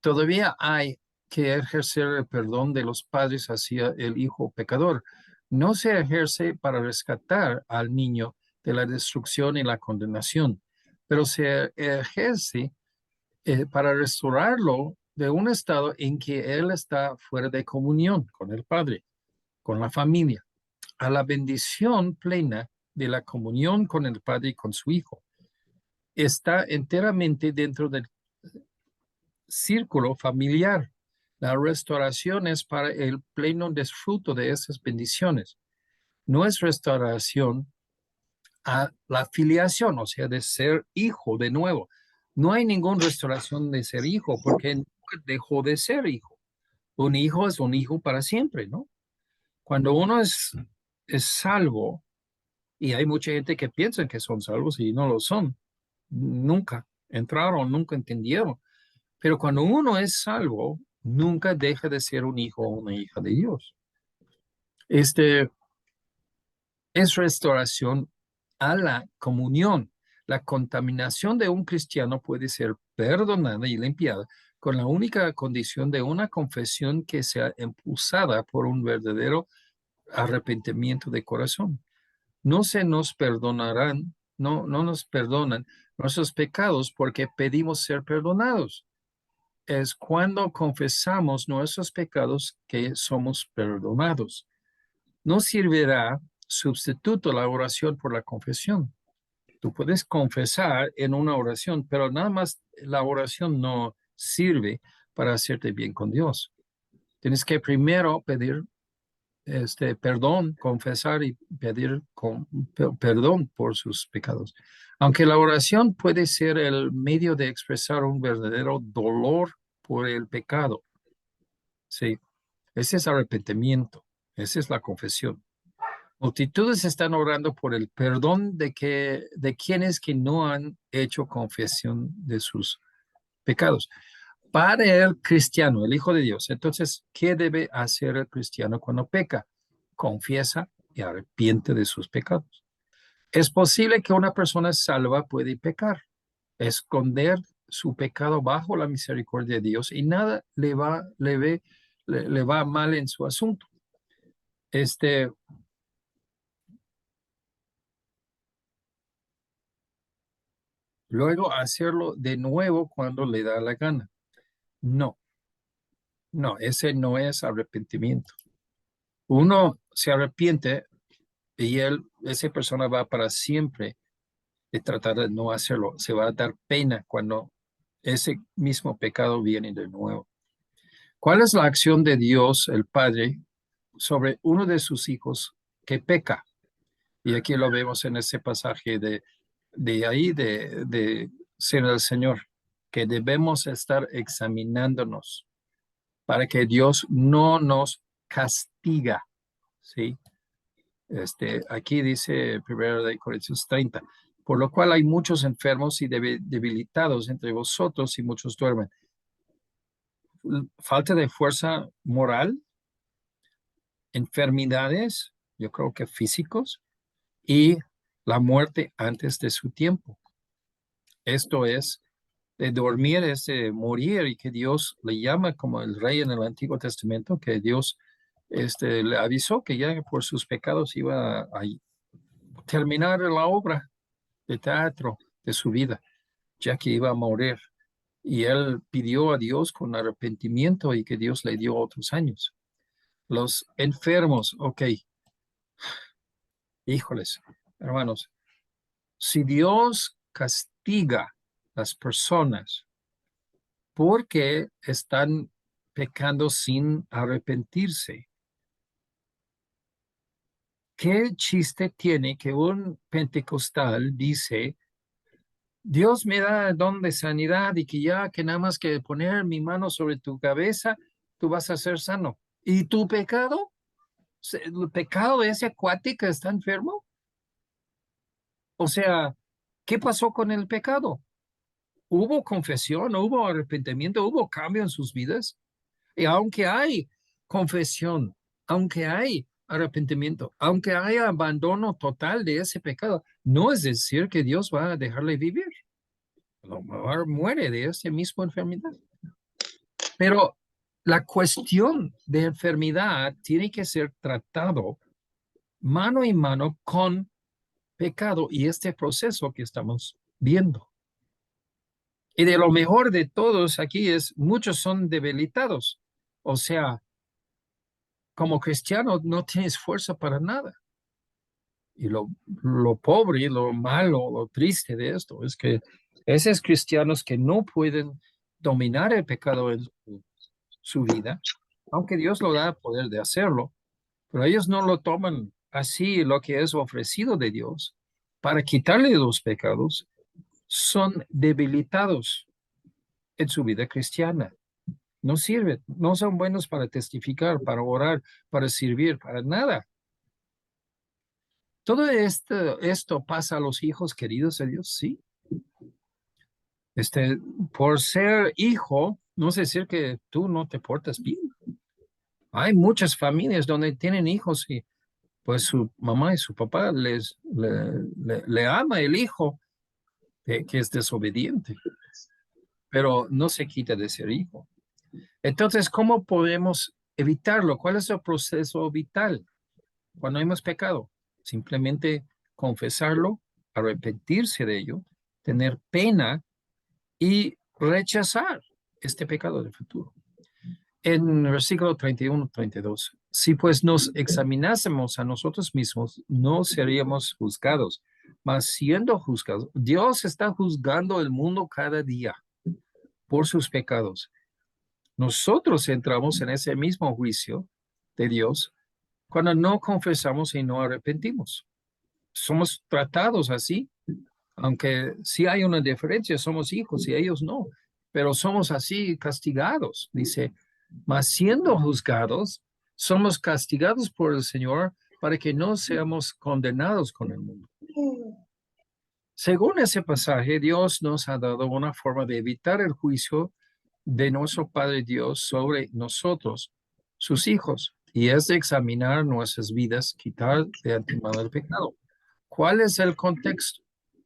Todavía hay que ejercer el perdón de los padres hacia el hijo pecador. No se ejerce para rescatar al niño de la destrucción y la condenación, pero se ejerce para restaurarlo de un estado en que él está fuera de comunión con el Padre, con la familia, a la bendición plena de la comunión con el Padre y con su Hijo. Está enteramente dentro del círculo familiar. La restauración es para el pleno disfruto de esas bendiciones. No es restauración a la filiación, o sea, de ser hijo de nuevo. No hay ninguna restauración de ser hijo porque nunca dejó de ser hijo. Un hijo es un hijo para siempre, ¿no? Cuando uno es salvo, y hay mucha gente que piensa que son salvos y no lo son, nunca entraron, nunca entendieron. Pero cuando uno es salvo, nunca deja de ser un hijo o una hija de Dios. Este es restauración a la comunión. La contaminación de un cristiano puede ser perdonada y limpiada con la única condición de una confesión que sea impulsada por un verdadero arrepentimiento de corazón. No se nos perdonarán, no nos perdonan nuestros pecados porque pedimos ser perdonados. Es cuando confesamos nuestros pecados que somos perdonados. No servirá sustituto la oración por la confesión. Tú puedes confesar en una oración, pero nada más la oración no sirve para hacerte bien con Dios. Tienes que primero pedir perdón, confesar y pedir perdón por sus pecados. Aunque la oración puede ser el medio de expresar un verdadero dolor por el pecado. Sí, ese es arrepentimiento, esa es la confesión. Multitudes están orando por el perdón de quienes que no han hecho confesión de sus pecados. Para el cristiano, el Hijo de Dios, entonces, ¿qué debe hacer el cristiano cuando peca? Confiesa y arrepiente de sus pecados. Es posible que una persona salva puede pecar, esconder su pecado bajo la misericordia de Dios y nada le va mal en su asunto. Luego hacerlo de nuevo cuando le da la gana. No, no, ese no es arrepentimiento. Uno se arrepiente y esa persona va para siempre de tratar de no hacerlo. Se va a dar pena cuando ese mismo pecado viene de nuevo. ¿Cuál es la acción de Dios, el Padre, sobre uno de sus hijos que peca? Y aquí lo vemos en ese pasaje de ser el Señor, que debemos estar examinándonos para que Dios no nos castiga, ¿sí? Aquí dice 1 Corintios 30, por lo cual hay muchos enfermos y debilitados entre vosotros y muchos duermen. Falta de fuerza moral, enfermedades, yo creo que físicos, y la muerte antes de su tiempo. Esto es, de dormir es de morir y que Dios le llama como el rey en el Antiguo Testamento, que Dios le avisó que ya por sus pecados iba a terminar la obra de teatro de su vida, ya que iba a morir. Y él pidió a Dios con arrepentimiento y que Dios le dio otros años. Los enfermos, ok, híjoles, hermanos, si Dios castiga las personas porque están pecando sin arrepentirse. ¿Qué chiste tiene que un pentecostal dice, Dios me da el don de sanidad y que ya que nada más que poner mi mano sobre tu cabeza, tú vas a ser sano? ¿Y tu pecado? ¿El pecado de ese acuático está enfermo? O sea, ¿qué pasó con el pecado? ¿Hubo confesión? ¿Hubo arrepentimiento? ¿Hubo cambio en sus vidas? Y aunque hay confesión, aunque hay arrepentimiento, aunque haya abandono total de ese pecado, no es decir que Dios va a dejarle vivir. A lo mejor muere de esa misma enfermedad. Pero la cuestión de enfermedad tiene que ser tratado mano en mano con pecado y este proceso que estamos viendo. Y de lo mejor de todos aquí es, muchos son debilitados. O sea, como cristiano no tienes fuerza para nada. Y lo pobre, lo malo, lo triste de esto es que esos cristianos que no pueden dominar el pecado en su vida, aunque Dios lo da poder de hacerlo, pero ellos no lo toman así lo que es ofrecido de Dios para quitarle los pecados, son debilitados en su vida cristiana. No sirven, no son buenos para testificar, para orar, para servir, para nada. Todo esto pasa a los hijos queridos de Dios, sí. Por ser hijo, no es decir que tú no te portas bien. Hay muchas familias donde tienen hijos y pues su mamá y su papá le ama el hijo que es desobediente, pero no se quita de ser hijo. Entonces, ¿cómo podemos evitarlo? ¿Cuál es el proceso vital cuando hemos pecado? Simplemente confesarlo, arrepentirse de ello, tener pena y rechazar este pecado del futuro. En versículo 31-32, si pues nos examinásemos a nosotros mismos, no seríamos juzgados, mas siendo juzgados, Dios está juzgando el mundo cada día por sus pecados. Nosotros entramos en ese mismo juicio de Dios cuando no confesamos y no arrepentimos. Somos tratados así, aunque sí hay una diferencia, somos hijos y ellos no, pero somos así castigados, dice, mas siendo juzgados, somos castigados por el Señor para que no seamos condenados con el mundo. Según ese pasaje, Dios nos ha dado una forma de evitar el juicio de nuestro Padre Dios sobre nosotros, sus hijos, y es de examinar nuestras vidas, quitar de antemano el pecado. ¿Cuál es el contexto?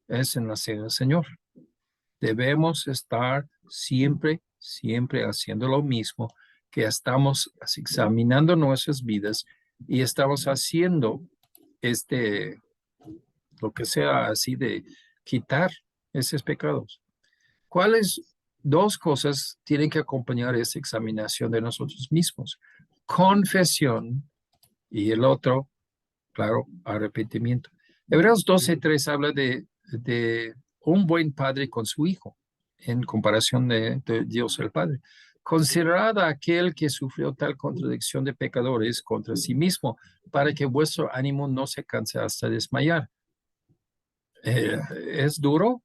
Es en la cena del Señor. Debemos estar siempre haciendo lo mismo, que estamos examinando nuestras vidas y estamos haciendo lo que sea así de quitar esos pecados. ¿Cuáles dos cosas tienen que acompañar esa examinación de nosotros mismos? Confesión y el otro, claro, arrepentimiento. Hebreos 12:3 habla de un buen padre con su hijo en comparación de Dios el Padre. Considerad a aquel que sufrió tal contradicción de pecadores contra sí mismo, para que vuestro ánimo no se canse hasta desmayar. ¿Es duro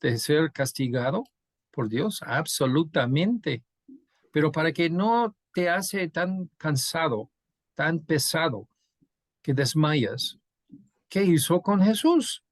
de ser castigado por Dios? Absolutamente. Pero para que no te hace tan cansado, tan pesado, que desmayas, ¿qué hizo con Jesús?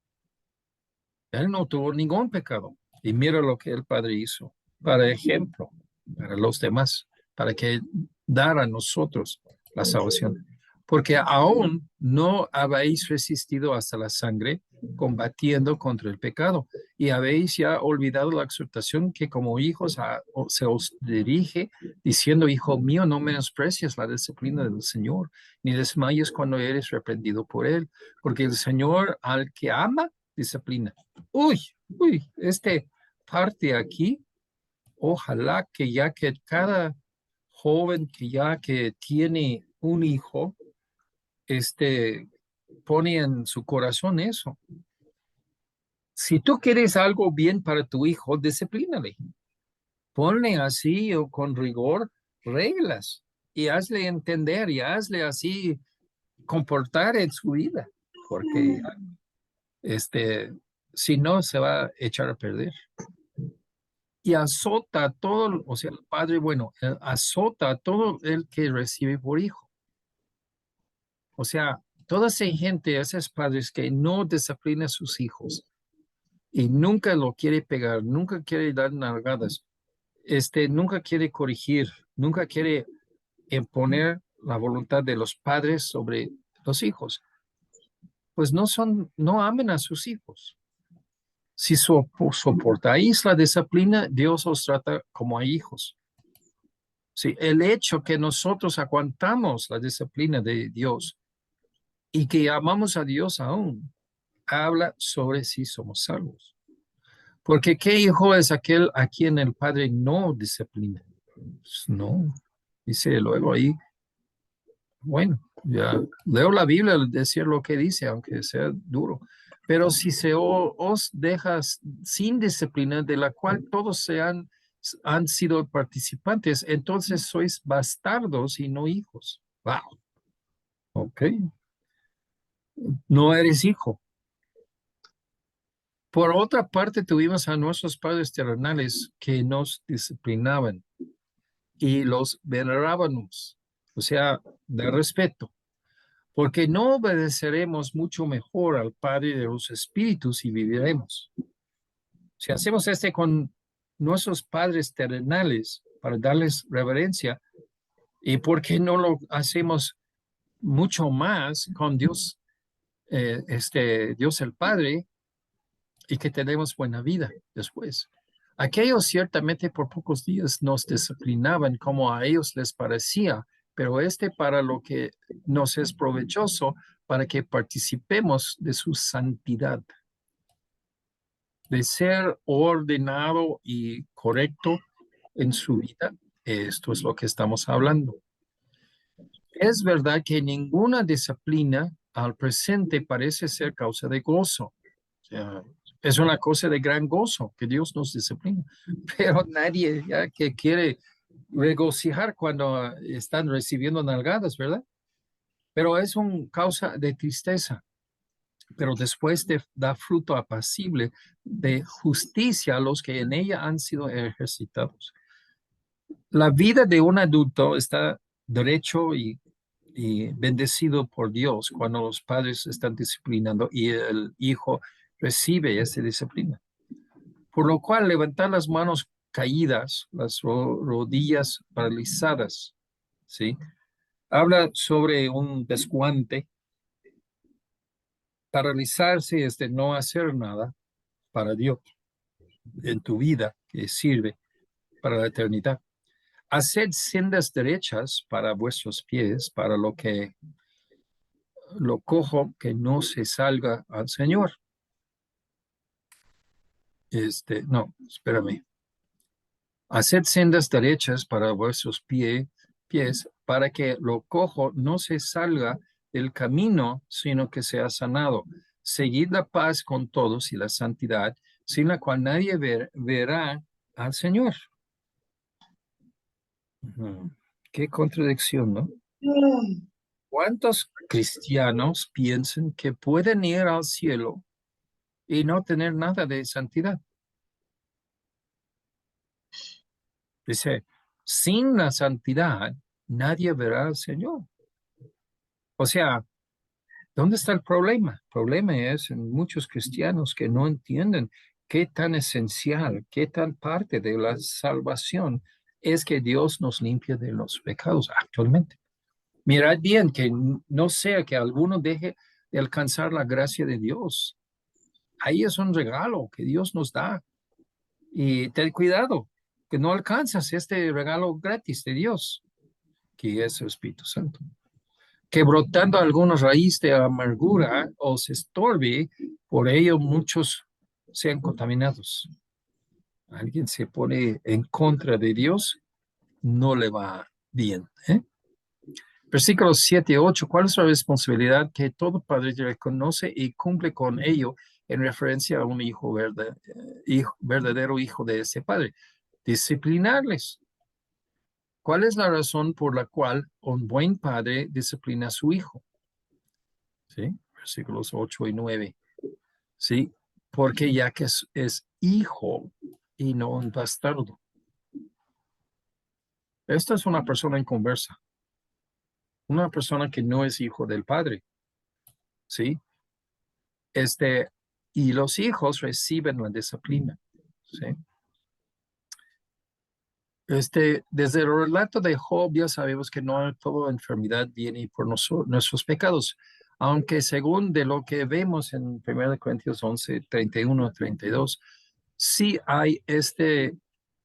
Él no tuvo ningún pecado. Y mira lo que el Padre hizo, para ejemplo, para los demás, para que dar a nosotros la salvación. Porque aún no habéis resistido hasta la sangre, combatiendo contra el pecado, y habéis ya olvidado la exhortación que como hijos se os dirige, diciendo, hijo mío, no menosprecies la disciplina del Señor, ni desmayes cuando eres reprendido por él, porque el Señor al que ama, disciplina. Uy, parte aquí, ojalá que ya que cada joven que ya que tiene un hijo, pone en su corazón eso. Si tú quieres algo bien para tu hijo, disciplínale. Ponle así o con rigor reglas y hazle entender y hazle así comportar en su vida, porque si no se va a echar a perder. Y azota a todo, o sea, el padre, bueno, azota a todo el que recibe por hijo. O sea, toda esa gente, esos padres que no disciplinan a sus hijos y nunca lo quiere pegar, nunca quiere dar nalgadas, nunca quiere corregir, nunca quiere imponer la voluntad de los padres sobre los hijos, pues no amen a sus hijos. Si soportáis la disciplina, Dios os trata como a hijos. Sí, el hecho que nosotros aguantamos la disciplina de Dios y que amamos a Dios aún, habla sobre si somos salvos. Porque ¿qué hijo es aquel a quien el padre no disciplina? Pues no, dice luego ahí, bueno, ya leo la Biblia al decir lo que dice, aunque sea duro. Pero si os dejas sin disciplina, de la cual todos han sido participantes, entonces sois bastardos y no hijos. Wow, ok. No eres hijo. Por otra parte, tuvimos a nuestros padres terrenales que nos disciplinaban y los venerábamos, o sea, de respeto, porque no obedeceremos mucho mejor al Padre de los Espíritus y viviremos. Si hacemos con nuestros padres terrenales para darles reverencia, ¿y por qué no lo hacemos mucho más con Dios, Dios el Padre, y que tenemos buena vida después? Aquellos ciertamente por pocos días nos disciplinaban como a ellos les parecía, pero para lo que nos es provechoso, para que participemos de su santidad, de ser ordenado y correcto en su vida. Esto es lo que estamos hablando. Es verdad que ninguna disciplina al presente parece ser causa de gozo. O sea, es una cosa de gran gozo que Dios nos disciplina, pero nadie ya que quiere regocijar cuando están recibiendo nalgadas, ¿verdad? Pero es una causa de tristeza, pero después da fruto apacible de justicia a los que en ella han sido ejercitados. La vida de un adulto está derecho y bendecido por Dios cuando los padres están disciplinando y el hijo recibe esa disciplina. Por lo cual, levantar las manos caídas, las rodillas paralizadas, ¿sí? Habla sobre un desguante. Paralizarse es de no hacer nada para Dios en tu vida que sirve para la eternidad. Haced sendas derechas para vuestros pies, para lo cojo que no se salga al Señor. No, espérame. Haced sendas derechas para vuestros pies, para que lo cojo no se salga del camino, sino que sea sanado. Seguid la paz con todos y la santidad, sin la cual nadie verá al Señor. Qué contradicción, ¿no? ¿Cuántos cristianos piensan que pueden ir al cielo y no tener nada de santidad? Dice, sin la santidad, nadie verá al Señor. O sea, ¿dónde está el problema? El problema es en muchos cristianos que no entienden qué tan esencial, qué tan parte de la salvación es que Dios nos limpie de los pecados actualmente. Mirad bien que no sea que alguno deje de alcanzar la gracia de Dios. Ahí es un regalo que Dios nos da. Y ten cuidado, que no alcanzas este regalo gratis de Dios, que es el Espíritu Santo. Que brotando algunos raíz de amargura os estorbe, por ello muchos sean contaminados. Alguien se pone en contra de Dios, no le va bien. Versículos 7 y 8. ¿Cuál es la responsabilidad que todo padre reconoce y cumple con ello en referencia a un verdadero hijo de ese padre? Disciplinarles. ¿Cuál es la razón por la cual un buen padre disciplina a su hijo? ¿Sí? Versículos 8 y 9. ¿Sí? Porque ya que es hijo y no un bastardo. Esta es una persona inconversa, una persona que no es hijo del padre. ¿Sí? Y los hijos reciben la disciplina. ¿Sí? Desde el relato de Job ya sabemos que no toda enfermedad viene por nuestros pecados, aunque según de lo que vemos en 1 Corintios 11, 31 a 32, sí hay este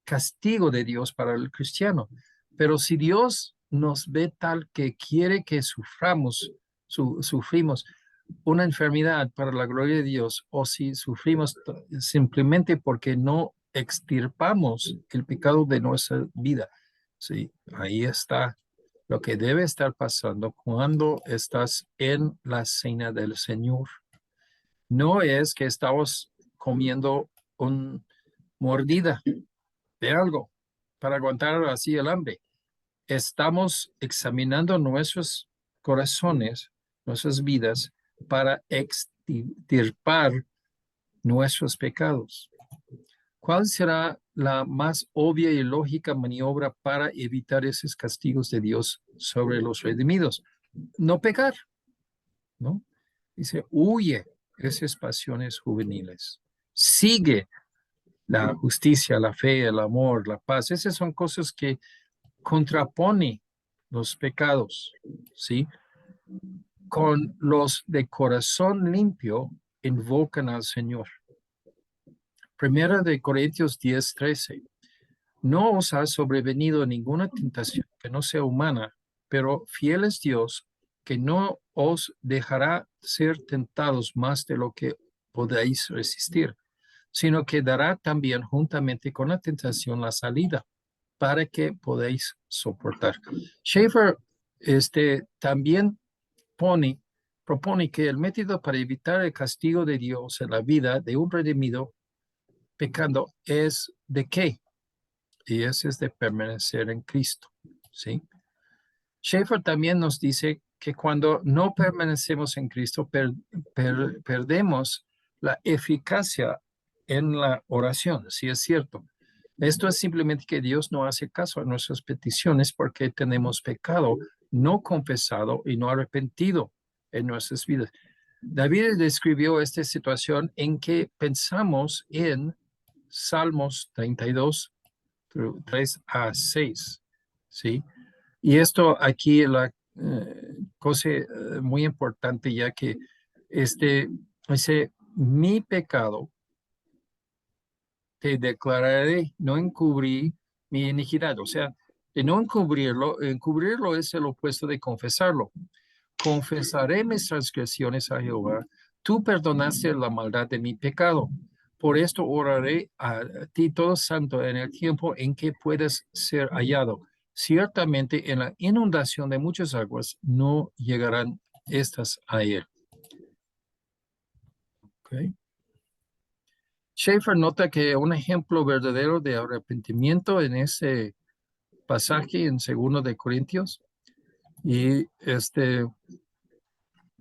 castigo de Dios para el cristiano. Pero si Dios nos ve tal que quiere que sufrimos una enfermedad para la gloria de Dios, o si sufrimos simplemente porque no extirpamos el pecado de nuestra vida, sí, ahí está lo que debe estar pasando cuando estás en la cena del Señor. No es que estamos comiendo una mordida de algo para aguantar así el hambre. Estamos examinando nuestros corazones, nuestras vidas, para extirpar nuestros pecados. ¿Cuál será la más obvia y lógica maniobra para evitar esos castigos de Dios sobre los redimidos? No pecar, ¿no? Dice, huye esas pasiones juveniles. Sigue la justicia, la fe, el amor, la paz. Esas son cosas que contrapone los pecados, ¿sí? Con los de corazón limpio invocan al Señor. Primera de Corintios 10:13. No os ha sobrevenido ninguna tentación que no sea humana, pero fiel es Dios, que no os dejará ser tentados más de lo que podáis resistir, sino que dará también juntamente con la tentación la salida para que podáis soportar. Schaeffer también propone que el método para evitar el castigo de Dios en la vida de un redimido pecando es ¿de qué? Y ese es de permanecer en Cristo, ¿sí? Schaeffer también nos dice que cuando no permanecemos en Cristo, perdemos la eficacia en la oración, sí es cierto. Esto es simplemente que Dios no hace caso a nuestras peticiones porque tenemos pecado no confesado y no arrepentido en nuestras vidas. David describió esta situación en que pensamos en Salmos 32, 3 a 6, ¿sí? Y esto aquí la cosa muy importante, ya que dice, mi pecado te declararé, no encubrí mi iniquidad. O sea, de no encubrirlo es el opuesto de confesarlo. Confesaré mis transgresiones a Jehová. Tú perdonaste la maldad de mi pecado. Por esto oraré a ti todo santo en el tiempo en que puedas ser hallado. Ciertamente en la inundación de muchas aguas no llegarán estas a él. Okay. Schaeffer nota que un ejemplo verdadero de arrepentimiento en ese pasaje en 2 Corintios y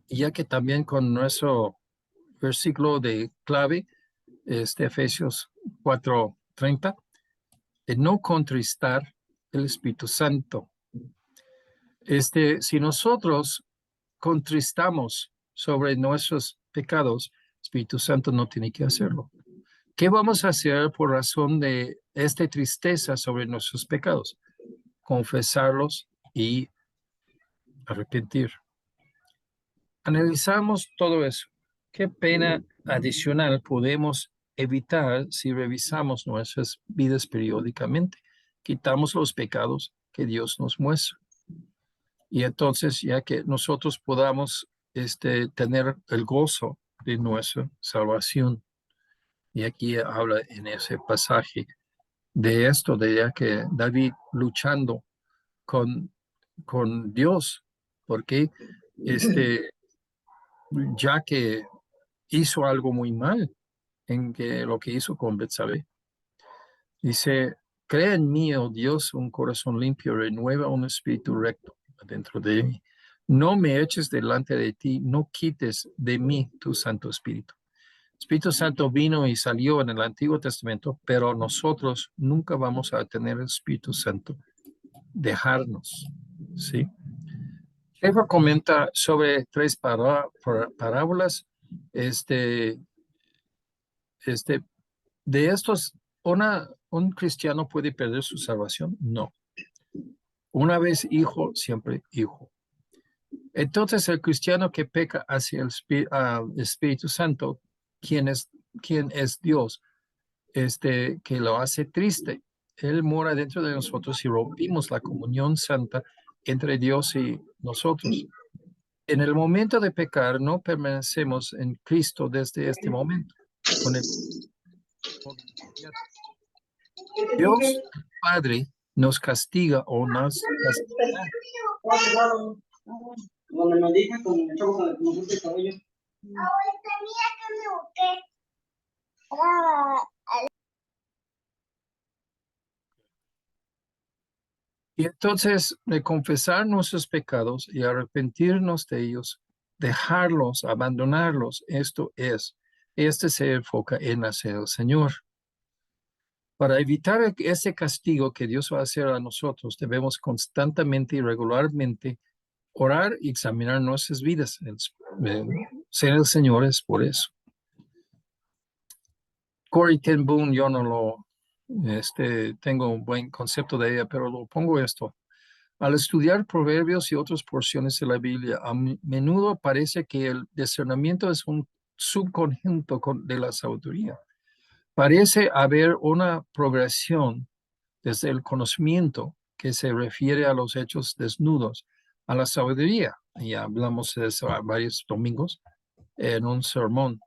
ya que también con nuestro versículo de clave, Efesios 4:30, de no contristar el Espíritu Santo. Si nosotros contristamos sobre nuestros pecados, el Espíritu Santo no tiene que hacerlo. ¿Qué vamos a hacer por razón de esta tristeza sobre nuestros pecados? Confesarlos y arrepentir. Analizamos todo eso. ¿Qué pena adicional podemos evitar si revisamos nuestras vidas periódicamente? Quitamos los pecados que Dios nos muestra. Y entonces, ya que nosotros podamos tener el gozo de nuestra salvación. Y aquí habla en ese pasaje de esto, de ya que David luchando con Dios, porque ya que hizo algo muy mal en que lo que hizo con Betsabé. Dice, Crea en mí, oh Dios, un corazón limpio, renueva un espíritu recto dentro de mí. No me eches delante de ti, no quites de mí tu Santo Espíritu. Espíritu Santo vino y salió en el Antiguo Testamento, pero nosotros nunca vamos a tener el Espíritu Santo. Dejarnos, ¿sí? Eva comenta sobre tres parábolas. Este, este, de estos, un cristiano puede perder su salvación. No. Una vez hijo, siempre hijo. Entonces, el cristiano que peca hacia el Espíritu Santo, ¿quién es Dios? Que lo hace triste. Él mora dentro de nosotros y rompimos la comunión santa entre Dios y nosotros. En el momento de pecar, no permanecemos en Cristo desde este momento. Con el, Dios Padre nos castiga o nos castiga.
Donde me dije con el chavo con el que me gusta el cabello.
Y entonces, de confesar nuestros pecados y arrepentirnos de ellos, dejarlos, abandonarlos, este se enfoca en hacer el Señor. Para evitar ese castigo que Dios va a hacer a nosotros, debemos constantemente y regularmente orar y examinar nuestras vidas. Ser el Señor es por eso. Corrie ten Boom, yo no tengo un buen concepto de ella, pero lo pongo esto. Al estudiar proverbios y otras porciones de la Biblia, a menudo parece que el discernimiento es un subconjunto de la sabiduría. Parece haber una progresión desde el conocimiento que se refiere a los hechos desnudos, a la sabiduría. Ya hablamos de eso varios domingos en un sermón,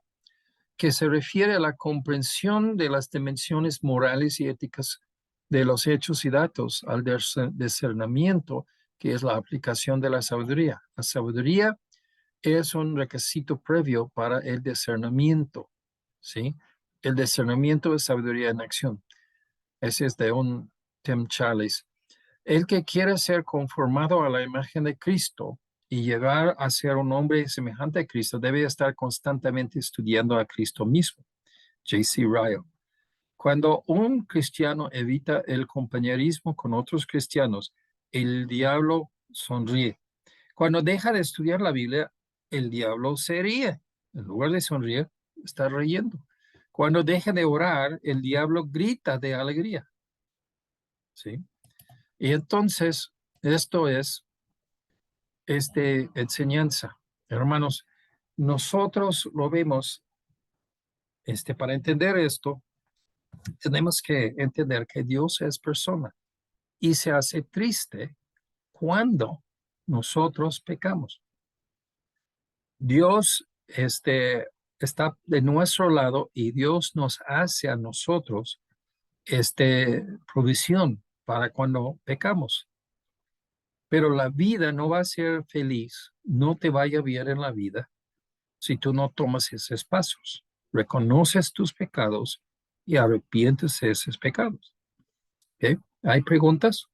que se refiere a la comprensión de las dimensiones morales y éticas de los hechos y datos, al discernimiento, que es la aplicación de la sabiduría. La sabiduría es un requisito previo para el discernimiento, ¿sí? El discernimiento es sabiduría en acción. Ese es de un Tim Challies. El que quiere ser conformado a la imagen de Cristo y llegar a ser un hombre semejante a Cristo debe estar constantemente estudiando a Cristo mismo. J.C. Ryle. Cuando un cristiano evita el compañerismo con otros cristianos, el diablo sonríe. Cuando deja de estudiar la Biblia, el diablo se ríe. En lugar de sonreír, está riendo. Cuando deja de orar, el diablo grita de alegría. ¿Sí? Y entonces, esto es enseñanza. Hermanos, nosotros lo vemos, para entender esto, tenemos que entender que Dios es persona y se hace triste cuando nosotros pecamos. Dios está de nuestro lado y Dios nos hace a nosotros provisión para cuando pecamos. Pero la vida no va a ser feliz, no te vaya bien en la vida si tú no tomas esos pasos, reconoces tus pecados y arrepientes de esos pecados. ¿Okay? ¿Hay preguntas?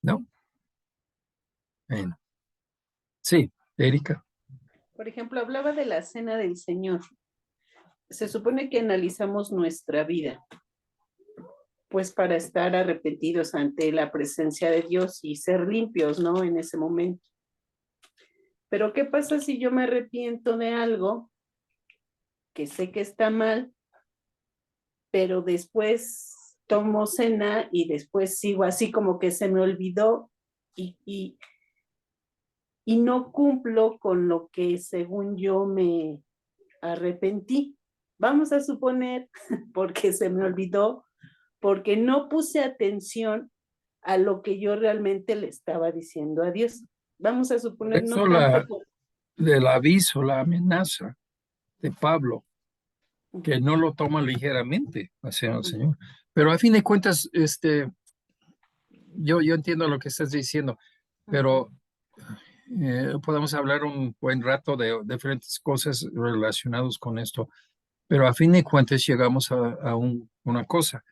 ¿No? Bueno. Sí, Erika.
Por ejemplo, hablaba de la cena del Señor. Se supone que analizamos nuestra vida, pues para estar arrepentidos ante la presencia de Dios y ser limpios, ¿no? En ese momento. Pero ¿qué pasa si yo me arrepiento de algo que sé que está mal, pero después tomo cena y después sigo así como que se me olvidó y no cumplo con lo que según yo me arrepentí? Vamos a suponer, porque se me olvidó, porque no puse atención a lo que yo realmente le estaba diciendo a Dios. Vamos a suponer,
Eso
no tanto
del aviso, la amenaza de Pablo, que no lo toma ligeramente hacia el Señor. Pero a fin de cuentas, yo entiendo lo que estás diciendo, pero podemos hablar un buen rato de diferentes cosas relacionadas con esto. Pero a fin de cuentas llegamos a una cosa,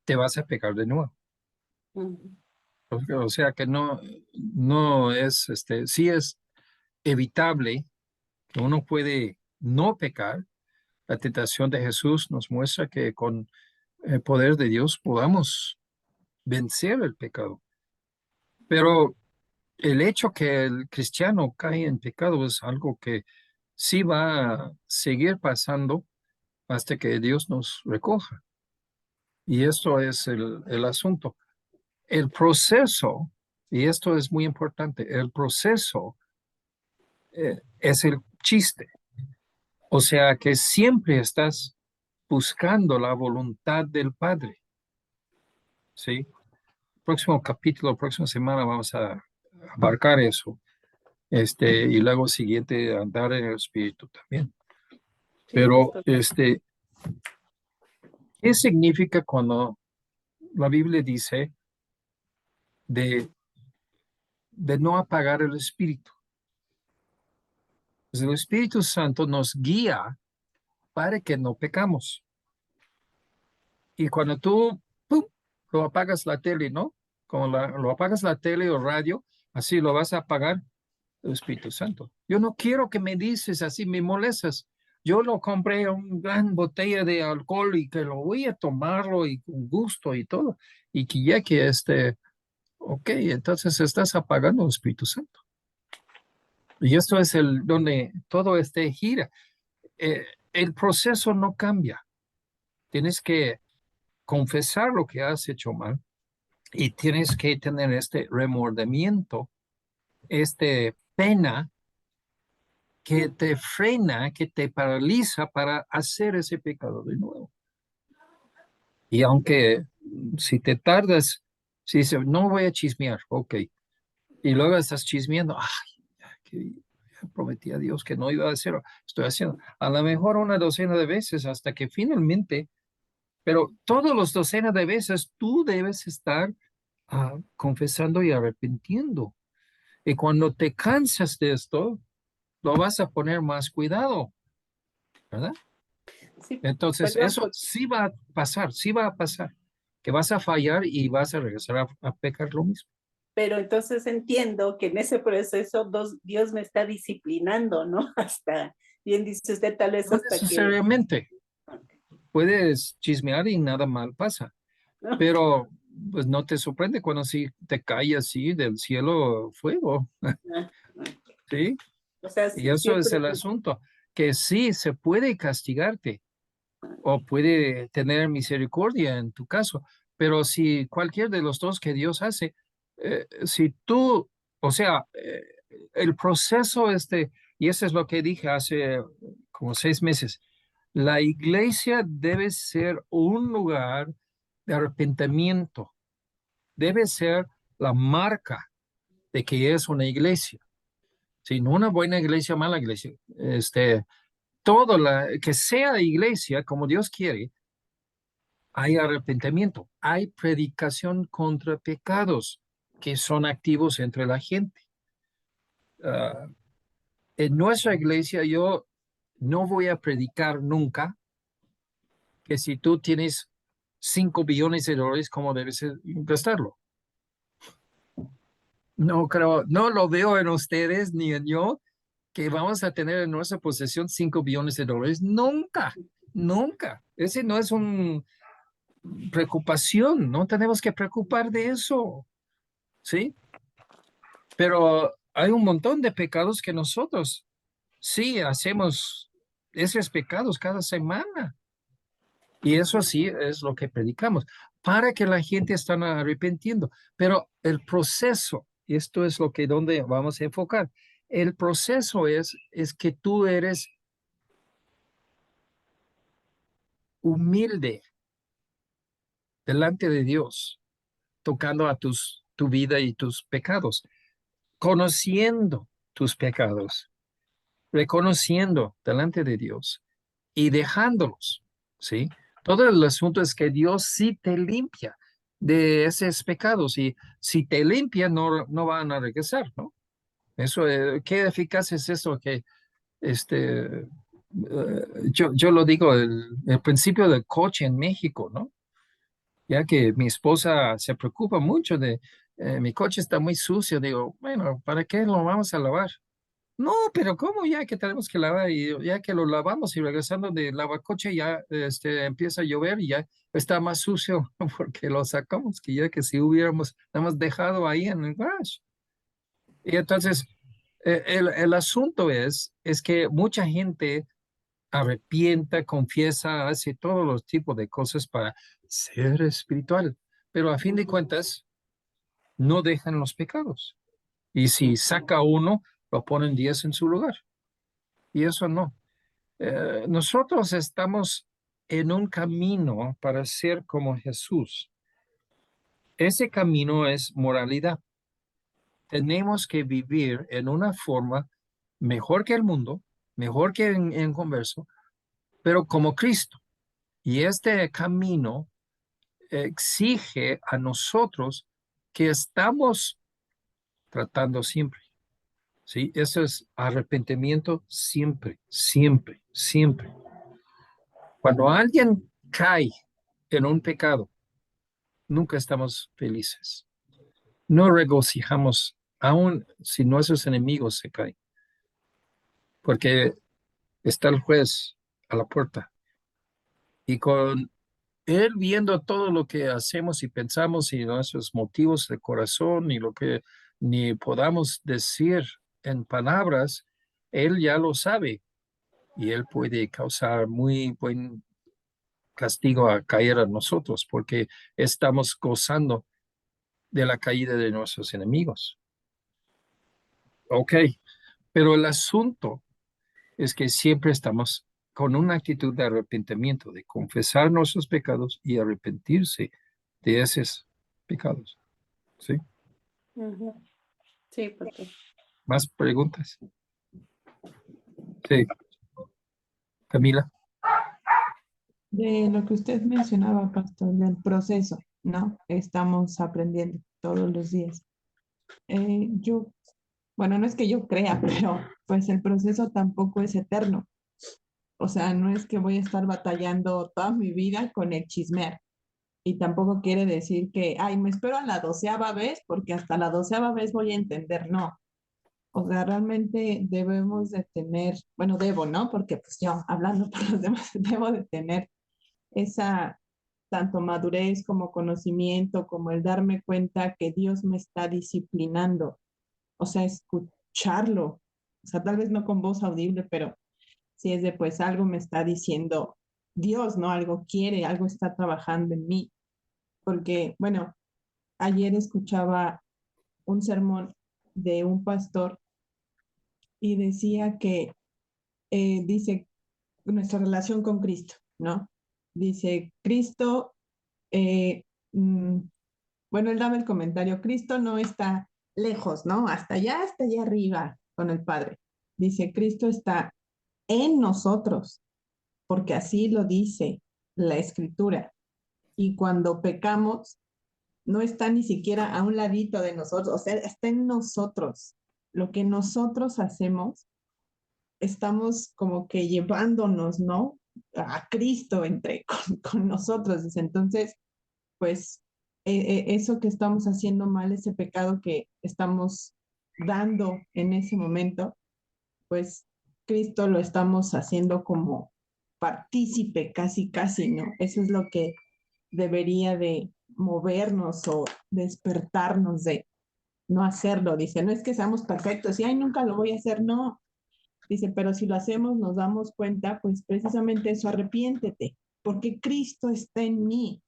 te vas a pecar de nuevo.
Ujú.
O sea que no es, sí es evitable que uno puede no pecar. La tentación de Jesús nos muestra que con el poder de Dios podamos vencer el pecado. Pero el hecho que el cristiano cae en pecado es algo que sí va a seguir pasando hasta que Dios nos recoja. Y esto es el asunto. El proceso, y esto es muy importante, el proceso es el chiste. O sea que siempre estás buscando la voluntad del Padre. ¿Sí? Próximo capítulo, próxima semana vamos a abarcar eso. Y luego siguiente, andar en el Espíritu también.
Sí,
Pero,
pastor.
¿qué significa cuando la Biblia dice de no apagar el Espíritu? Pues el Espíritu Santo nos guía para que no pecamos. Y cuando tú ¡pum!, lo apagas la tele, ¿no? Como lo apagas la tele o radio, así lo vas a apagar el Espíritu Santo. Yo no quiero que me dices así, me molestas. Yo lo compré una gran botella de alcohol y que lo voy a tomarlo y con gusto y todo. Y que ya que ok, entonces estás apagando el Espíritu Santo. Y esto es donde todo gira. El proceso no cambia. Tienes que confesar lo que has hecho mal y tienes que tener este remordimiento, pena que te frena, que te paraliza para hacer ese pecado de nuevo. Y aunque si te tardas, si dices, no voy a chismear, ok, y luego estás chismeando, ay, que prometí a Dios que no iba a hacerlo, estoy haciendo, a lo mejor una docena de veces hasta que finalmente, pero todas las docenas de veces tú debes estar confesando y arrepintiendo. Y cuando te cansas de esto, lo vas a poner más cuidado, ¿verdad?
Sí,
Entonces,
perdón,
eso sí va a pasar, que vas a fallar y vas a regresar a pecar lo mismo.
pero entonces entiendo que en ese proceso Dios me está disciplinando, ¿no? Hasta, bien dice usted, tal vez
No
hasta que,
necesariamente puedes chismear y nada mal pasa,
¿no?
pero pues no te sorprende cuando sí te cae así del cielo fuego,
Ah, ah.
¿sí?
O sea,
Y eso es
siempre,
el asunto, que sí se puede castigarte o puede tener misericordia en tu caso, pero si cualquier de los dos que Dios hace, si tú, o sea, el proceso y eso es lo que dije hace como 6 meses, la iglesia debe ser un lugar de arrepentimiento, debe ser la marca de que es una iglesia, si no una buena iglesia, mala iglesia, todo que sea iglesia como Dios quiere, hay arrepentimiento, hay predicación contra pecados que son activos entre la gente. Ah, en nuestra iglesia yo no voy a predicar nunca que si tú tienes 5 billones de dólares, ¿cómo debes gastarlo? No creo, no lo veo en ustedes ni en yo que vamos a tener en nuestra posesión 5 billones de dólares. Nunca, nunca. Ese no es una preocupación, no tenemos que preocupar de eso, ¿sí? Pero hay un montón de pecados que nosotros sí hacemos esos pecados cada semana. Y eso sí es lo que predicamos, para que la gente esté arrepintiendo. Pero el proceso, y esto es lo que donde vamos a enfocar, el proceso es que tú eres humilde delante de Dios, tocando a tu vida y tus pecados, conociendo tus pecados, reconociendo delante de Dios y dejándolos, ¿sí? Todo el asunto es que Dios sí te limpia de esos pecados y si te limpia no van a regresar, ¿no? Eso, qué eficaz es eso que, este, yo lo digo, el principio del coche en México, ¿no? Ya que mi esposa se preocupa mucho de, mi coche está muy sucio, digo, bueno, ¿para qué lo vamos a lavar? No, pero ¿cómo ya que tenemos que lavar? Y ya que lo lavamos y regresando de lavacoche ya empieza a llover y ya está más sucio porque lo sacamos que ya que si hubiéramos nada más dejado ahí en el garage. Y entonces, el asunto es que mucha gente arrepienta, confiesa, hace todos los tipos de cosas para ser espiritual, pero a fin de cuentas no dejan los pecados. Y si saca uno, lo ponen 10 en su lugar. Y eso no. Nosotros estamos en un camino para ser como Jesús. Ese camino es moralidad. Tenemos que vivir en una forma mejor que el mundo, mejor que en converso, pero como Cristo. Y este camino exige a nosotros que estamos tratando siempre. ¿Sí? Eso es arrepentimiento siempre, siempre, siempre. Cuando alguien cae en un pecado, nunca estamos felices. No regocijamos, aun si nuestros enemigos se caen, porque está el juez a la puerta. Y con él viendo todo lo que hacemos y pensamos y nuestros motivos de corazón y lo que ni podamos decir en palabras, él ya lo sabe y él puede causar muy buen castigo a caer a nosotros porque estamos gozando de la caída de nuestros enemigos. Ok, pero el asunto es que siempre estamos con una actitud de arrepentimiento, de confesar nuestros pecados y arrepentirse de esos pecados. ¿Sí?
Ujú. Sí, porque
¿Más preguntas? Sí, Camila.
De lo que usted mencionaba, Pastor, del proceso, ¿no? Estamos aprendiendo todos los días. Yo, bueno, no es que yo crea, pero pues el proceso tampoco es eterno. O sea, no es que voy a estar batallando toda mi vida con el chismear. Y tampoco quiere decir que, ay, me espero a la 12ª vez porque hasta la 12ª vez voy a entender. No. O sea, realmente debemos de tener, bueno, debo, ¿no? Porque pues yo, hablando por los demás, debo de tener esa tanto madurez como conocimiento, como el darme cuenta que Dios me está disciplinando, o sea, escucharlo, o sea, tal vez no con voz audible, pero si es de pues algo me está diciendo Dios, ¿no? Algo quiere, algo está trabajando en mí, porque, bueno, ayer escuchaba un sermón de un pastor y decía que, dice, nuestra relación con Cristo, ¿no? Dice, Cristo eh, mm, bueno, él daba el comentario, Cristo no está lejos, ¿no? Hasta allá arriba con el Padre. Dice, Cristo está en nosotros, porque así lo dice la Escritura. Y cuando pecamos, no está ni siquiera a un ladito de nosotros, o sea, está en nosotros. Lo que nosotros hacemos, estamos como que llevándonos, ¿no? A Cristo con nosotros. Dice, entonces, pues eso que estamos haciendo mal, ese pecado que estamos dando en ese momento, pues Cristo lo estamos haciendo como partícipe casi, casi, ¿no? Eso es lo que debería de movernos o despertarnos de no hacerlo. Dice, no es que seamos perfectos y, ay, nunca lo voy a hacer, no. Dice, pero si lo hacemos, nos damos cuenta, pues precisamente eso, arrepiéntete, porque Cristo está en mí,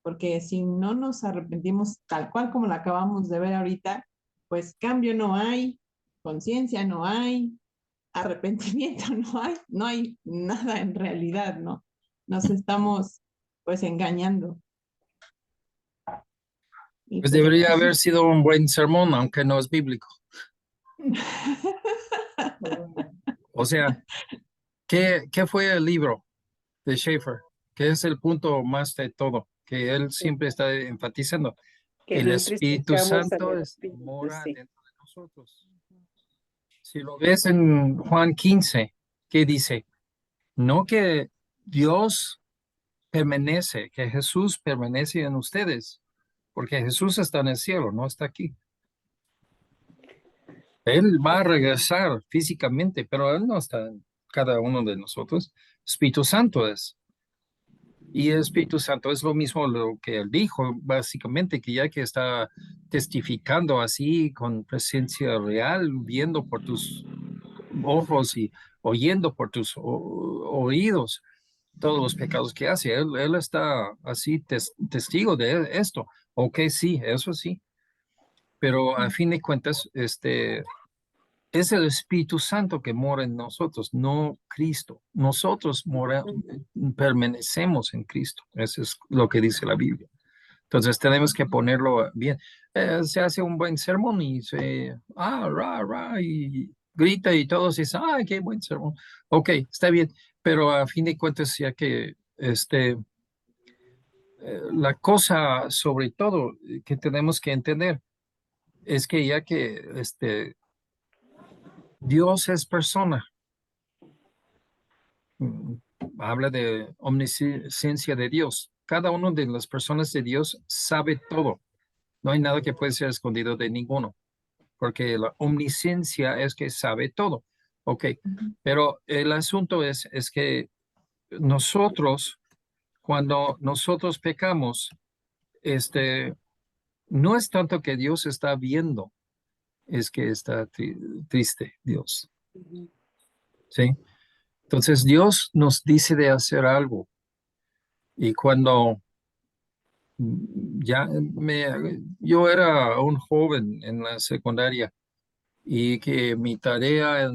porque si no nos arrepentimos tal cual como lo acabamos de ver ahorita, pues cambio no hay, conciencia no hay, arrepentimiento no hay nada en realidad, ¿no? Nos estamos pues engañando. Y
Pues
pues ya.
debería haber sido un buen sermón, aunque no es bíblico. O sea, ¿qué fue el libro de Schaeffer? Que es el punto más de todo, que él siempre está enfatizando.
que
El
no
Espíritu
entristezcamos al
Santo
Espíritu,
mora
sí.
dentro de nosotros. Si lo ves en Juan 15, ¿qué dice? no que Dios permanece, que Jesús permanece en ustedes, porque Jesús está en el cielo, no está aquí. Él va a regresar físicamente, pero Él no está en cada uno de nosotros. Espíritu Santo es. Y el Espíritu Santo es lo mismo lo que Él dijo, básicamente, que ya que está testificando así con presencia real, viendo por tus ojos y oyendo por tus oídos todos los pecados que hace. Él está así testigo de esto. Ok, sí, eso sí. Pero a fin de cuentas, es el Espíritu Santo que mora en nosotros, no Cristo. Nosotros permanecemos en Cristo. Eso es lo que dice la Biblia. Entonces tenemos que ponerlo bien. Se hace un buen sermón y y grita y todos dicen, qué buen sermón. Ok, está bien, pero a fin de cuentas ya que la cosa sobre todo que tenemos que entender es que ya que Dios es persona, mm, habla de omnisciencia de Dios. Cada una de las personas de Dios sabe todo. No hay nada que puede ser escondido de ninguno, porque la omnisciencia es que sabe todo. Ok, pero el asunto es que nosotros, cuando nosotros pecamos, no es tanto que Dios está viendo, es que está triste Dios. ¿Sí? Entonces Dios nos dice de hacer algo y cuando yo era un joven en la secundaria y que mi tarea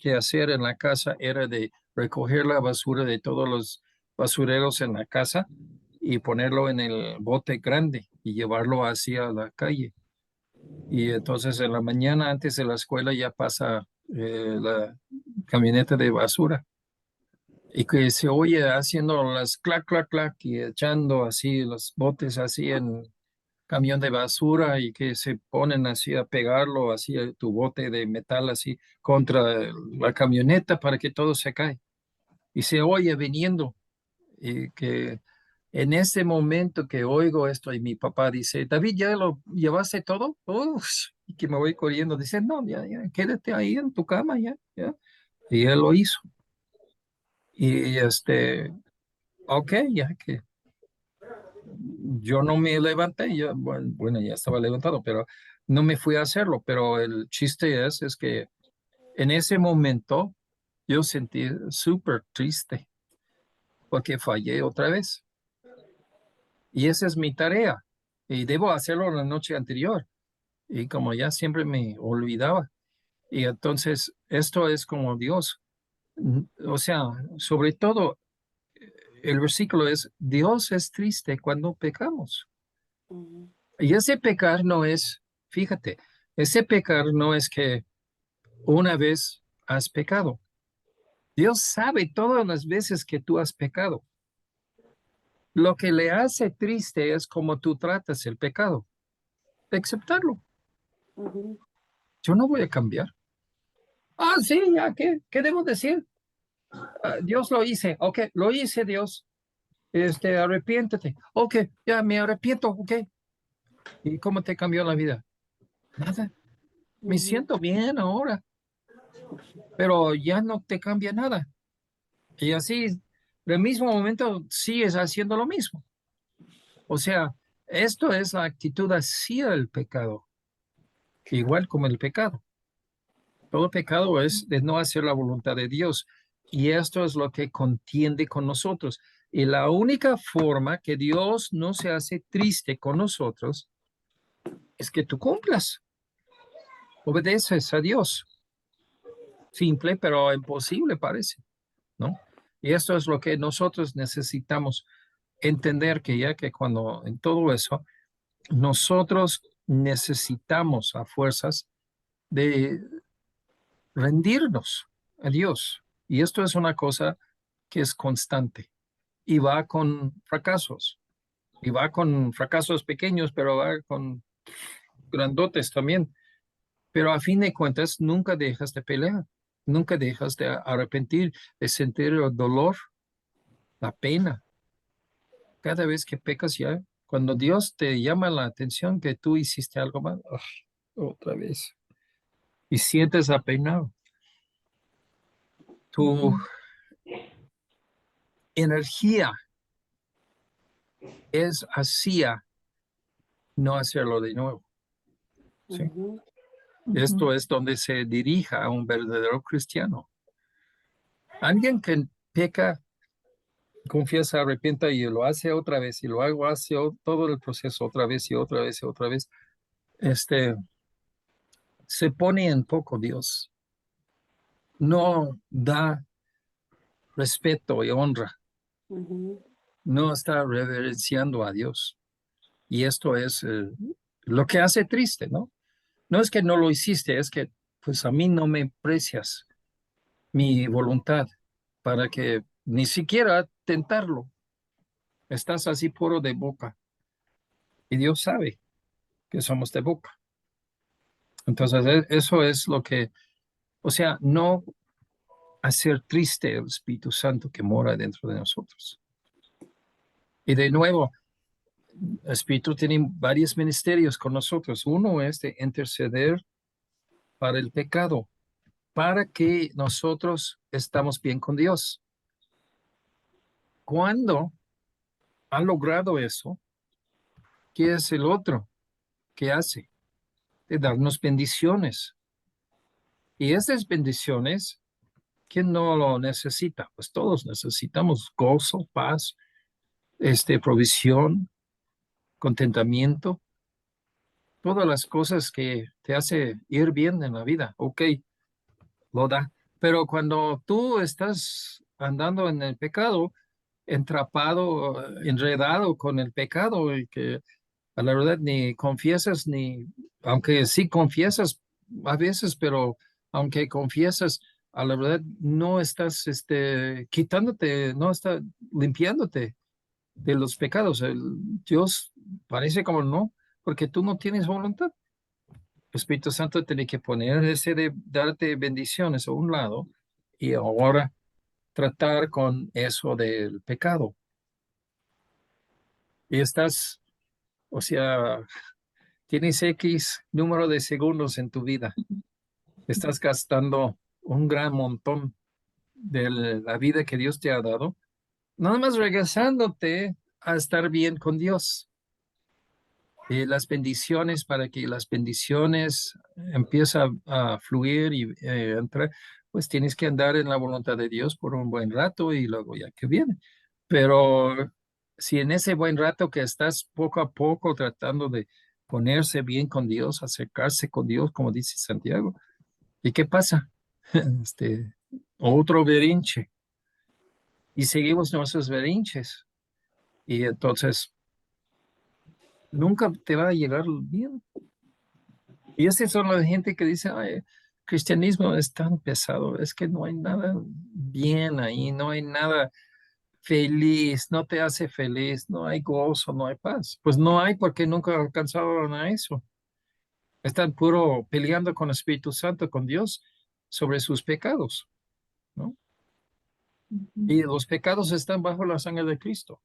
que hacer en la casa era de recoger la basura de todos los basureros en la casa y ponerlo en el bote grande y llevarlo hacia la calle. Y entonces en la mañana antes de la escuela ya pasa la camioneta de basura y que se oye haciendo las clac, clac, clac y echando así los botes así en camión de basura y que se ponen así a pegarlo así a tu bote de metal así contra la camioneta para que todo se cae. Y se oye viniendo y que en ese momento que oigo esto y mi papá dice, David, ¿ya lo llevaste todo? Uf, y que me voy corriendo, dice, no, ya, quédate ahí en tu cama, ya. Y él lo hizo. Y ok, ya que yo no me levanté, bueno, ya estaba levantado, pero no me fui a hacerlo. Pero el chiste es que en ese momento yo sentí súper triste porque fallé otra vez. Y esa es mi tarea. Y debo hacerlo la noche anterior. Y como ya siempre me olvidaba. Y entonces esto es como Dios. O sea, sobre todo el versículo es, Dios es triste cuando pecamos. Y ese pecar no es, fíjate, ese pecar no es que una vez has pecado. Dios sabe todas las veces que tú has pecado. Lo que le hace triste es cómo tú tratas el pecado. De aceptarlo. Yo no voy a cambiar. Sí, ya, ¿qué debo decir? Dios lo hice. Ok, lo hice, Dios. Arrepiéntete. Ok, ya me arrepiento. Ok. ¿Y cómo te cambió la vida? Nada. Me siento bien ahora, pero ya no te cambia nada. Y así, del mismo momento, sigues haciendo lo mismo. O sea, esto es la actitud hacia el pecado, igual como el pecado. Todo pecado es de no hacer la voluntad de Dios. Y esto es lo que contiende con nosotros. Y la única forma que Dios no se hace triste con nosotros es que tú cumplas. Obedeces a Dios. Simple, pero imposible parece, ¿no? Y esto es lo que nosotros necesitamos entender, que ya que cuando en todo eso, nosotros necesitamos a fuerzas de rendirnos a Dios. Y esto es una cosa que es constante y va con fracasos. Y va con fracasos pequeños, pero va con grandotes también. Pero a fin de cuentas, nunca dejas de pelear. Nunca dejas de arrepentir, de sentir el dolor, la pena. Cada vez que pecas ya, cuando Dios te llama la atención que tú hiciste algo mal, otra vez. Y sientes apenado. Tu energía es hacia no hacerlo de nuevo. ¿Sí?
Ujú.
Esto es donde se dirija a un verdadero cristiano. Alguien que peca, confiesa, arrepienta y lo hace otra vez y lo hace todo el proceso otra vez y otra vez y otra vez, se pone en poco Dios. No da respeto y honra.
Ujú.
No está reverenciando a Dios. Y esto es lo que hace triste, ¿no? No es que no lo hiciste, es que pues a mí no me precias mi voluntad para que ni siquiera tentarlo. Estás así puro de boca. Y Dios sabe que somos de boca. Entonces, eso es lo que, o sea, no hacer triste el Espíritu Santo que mora dentro de nosotros. Y de nuevo, el Espíritu tiene varios ministerios con nosotros. Uno es de interceder para el pecado, para que nosotros estamos bien con Dios. Cuando ha logrado eso, ¿qué es el otro que hace? De darnos bendiciones. Y esas bendiciones, ¿quién no lo necesita? Pues todos necesitamos gozo, paz, provisión, contentamiento, todas las cosas que te hace ir bien en la vida. Ok, lo da. Pero cuando tú estás andando en el pecado, entrapado, enredado con el pecado, y que a la verdad ni confiesas, aunque sí confiesas a veces, pero aunque confiesas, a la verdad no estás quitándote, no estás limpiándote de los pecados. Dios parece como no, porque tú no tienes voluntad. El Espíritu Santo tiene que poner ese de darte bendiciones a un lado y ahora tratar con eso del pecado. Y estás, o sea, tienes X número de segundos en tu vida. Estás gastando un gran montón de la vida que Dios te ha dado, nada más regresándote a estar bien con Dios. Y las bendiciones, para que las bendiciones empiezan a fluir y entrar, pues tienes que andar en la voluntad de Dios por un buen rato y luego ya que viene. Pero si en ese buen rato que estás poco a poco tratando de ponerse bien con Dios, acercarse con Dios, como dice Santiago, ¿y qué pasa? Otro berrinche. Y seguimos nuestros berrinches. Y entonces nunca te va a llegar bien. Y estas son la gente que dice, ay, cristianismo es tan pesado, es que no hay nada bien ahí, no hay nada feliz, no te hace feliz, no hay gozo, no hay paz. Pues no hay porque nunca alcanzaron a eso. Están puro peleando con el Espíritu Santo, con Dios, sobre sus pecados, ¿no? Y los pecados están bajo la sangre de Cristo.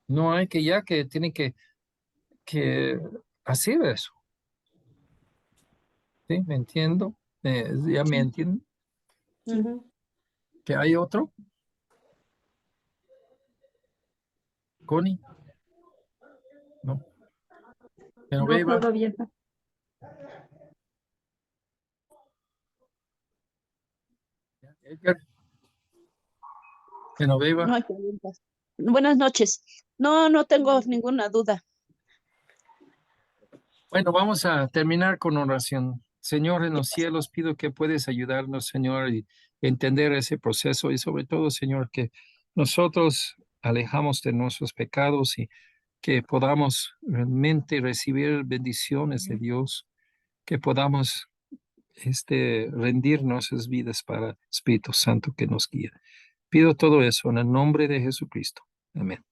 No hay que tienen que hacer eso. ¿Sí? ¿Me entiendo? ¿Ya me entienden?
Ujú.
¿Que hay otro? ¿Connie? No.
No,
Genoveva.
todo bien.
Edgar. Genoveva.
No hay preguntas. Buenas noches. No tengo ninguna duda.
Bueno, vamos a terminar con oración. Señor, en los cielos, pido que puedes ayudarnos, Señor, y entender ese proceso y sobre todo, Señor, que nosotros alejamos de nuestros pecados y que podamos realmente recibir bendiciones de Dios, que podamos rendir nuestras vidas para el Espíritu Santo que nos guía. Pido todo eso en el nombre de Jesucristo. Amén.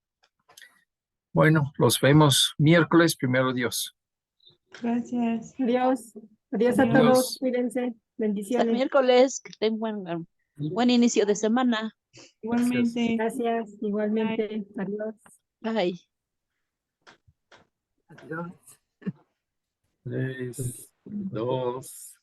Bueno, los vemos miércoles, primero Dios.
Gracias.
Adiós. Adiós a
Adiós.
todos. Cuídense. Bendiciones.
miércoles, que tengan buen inicio de semana.
Igualmente.
Gracias, igualmente. Adiós.
Bye.
Adiós.
3, 2,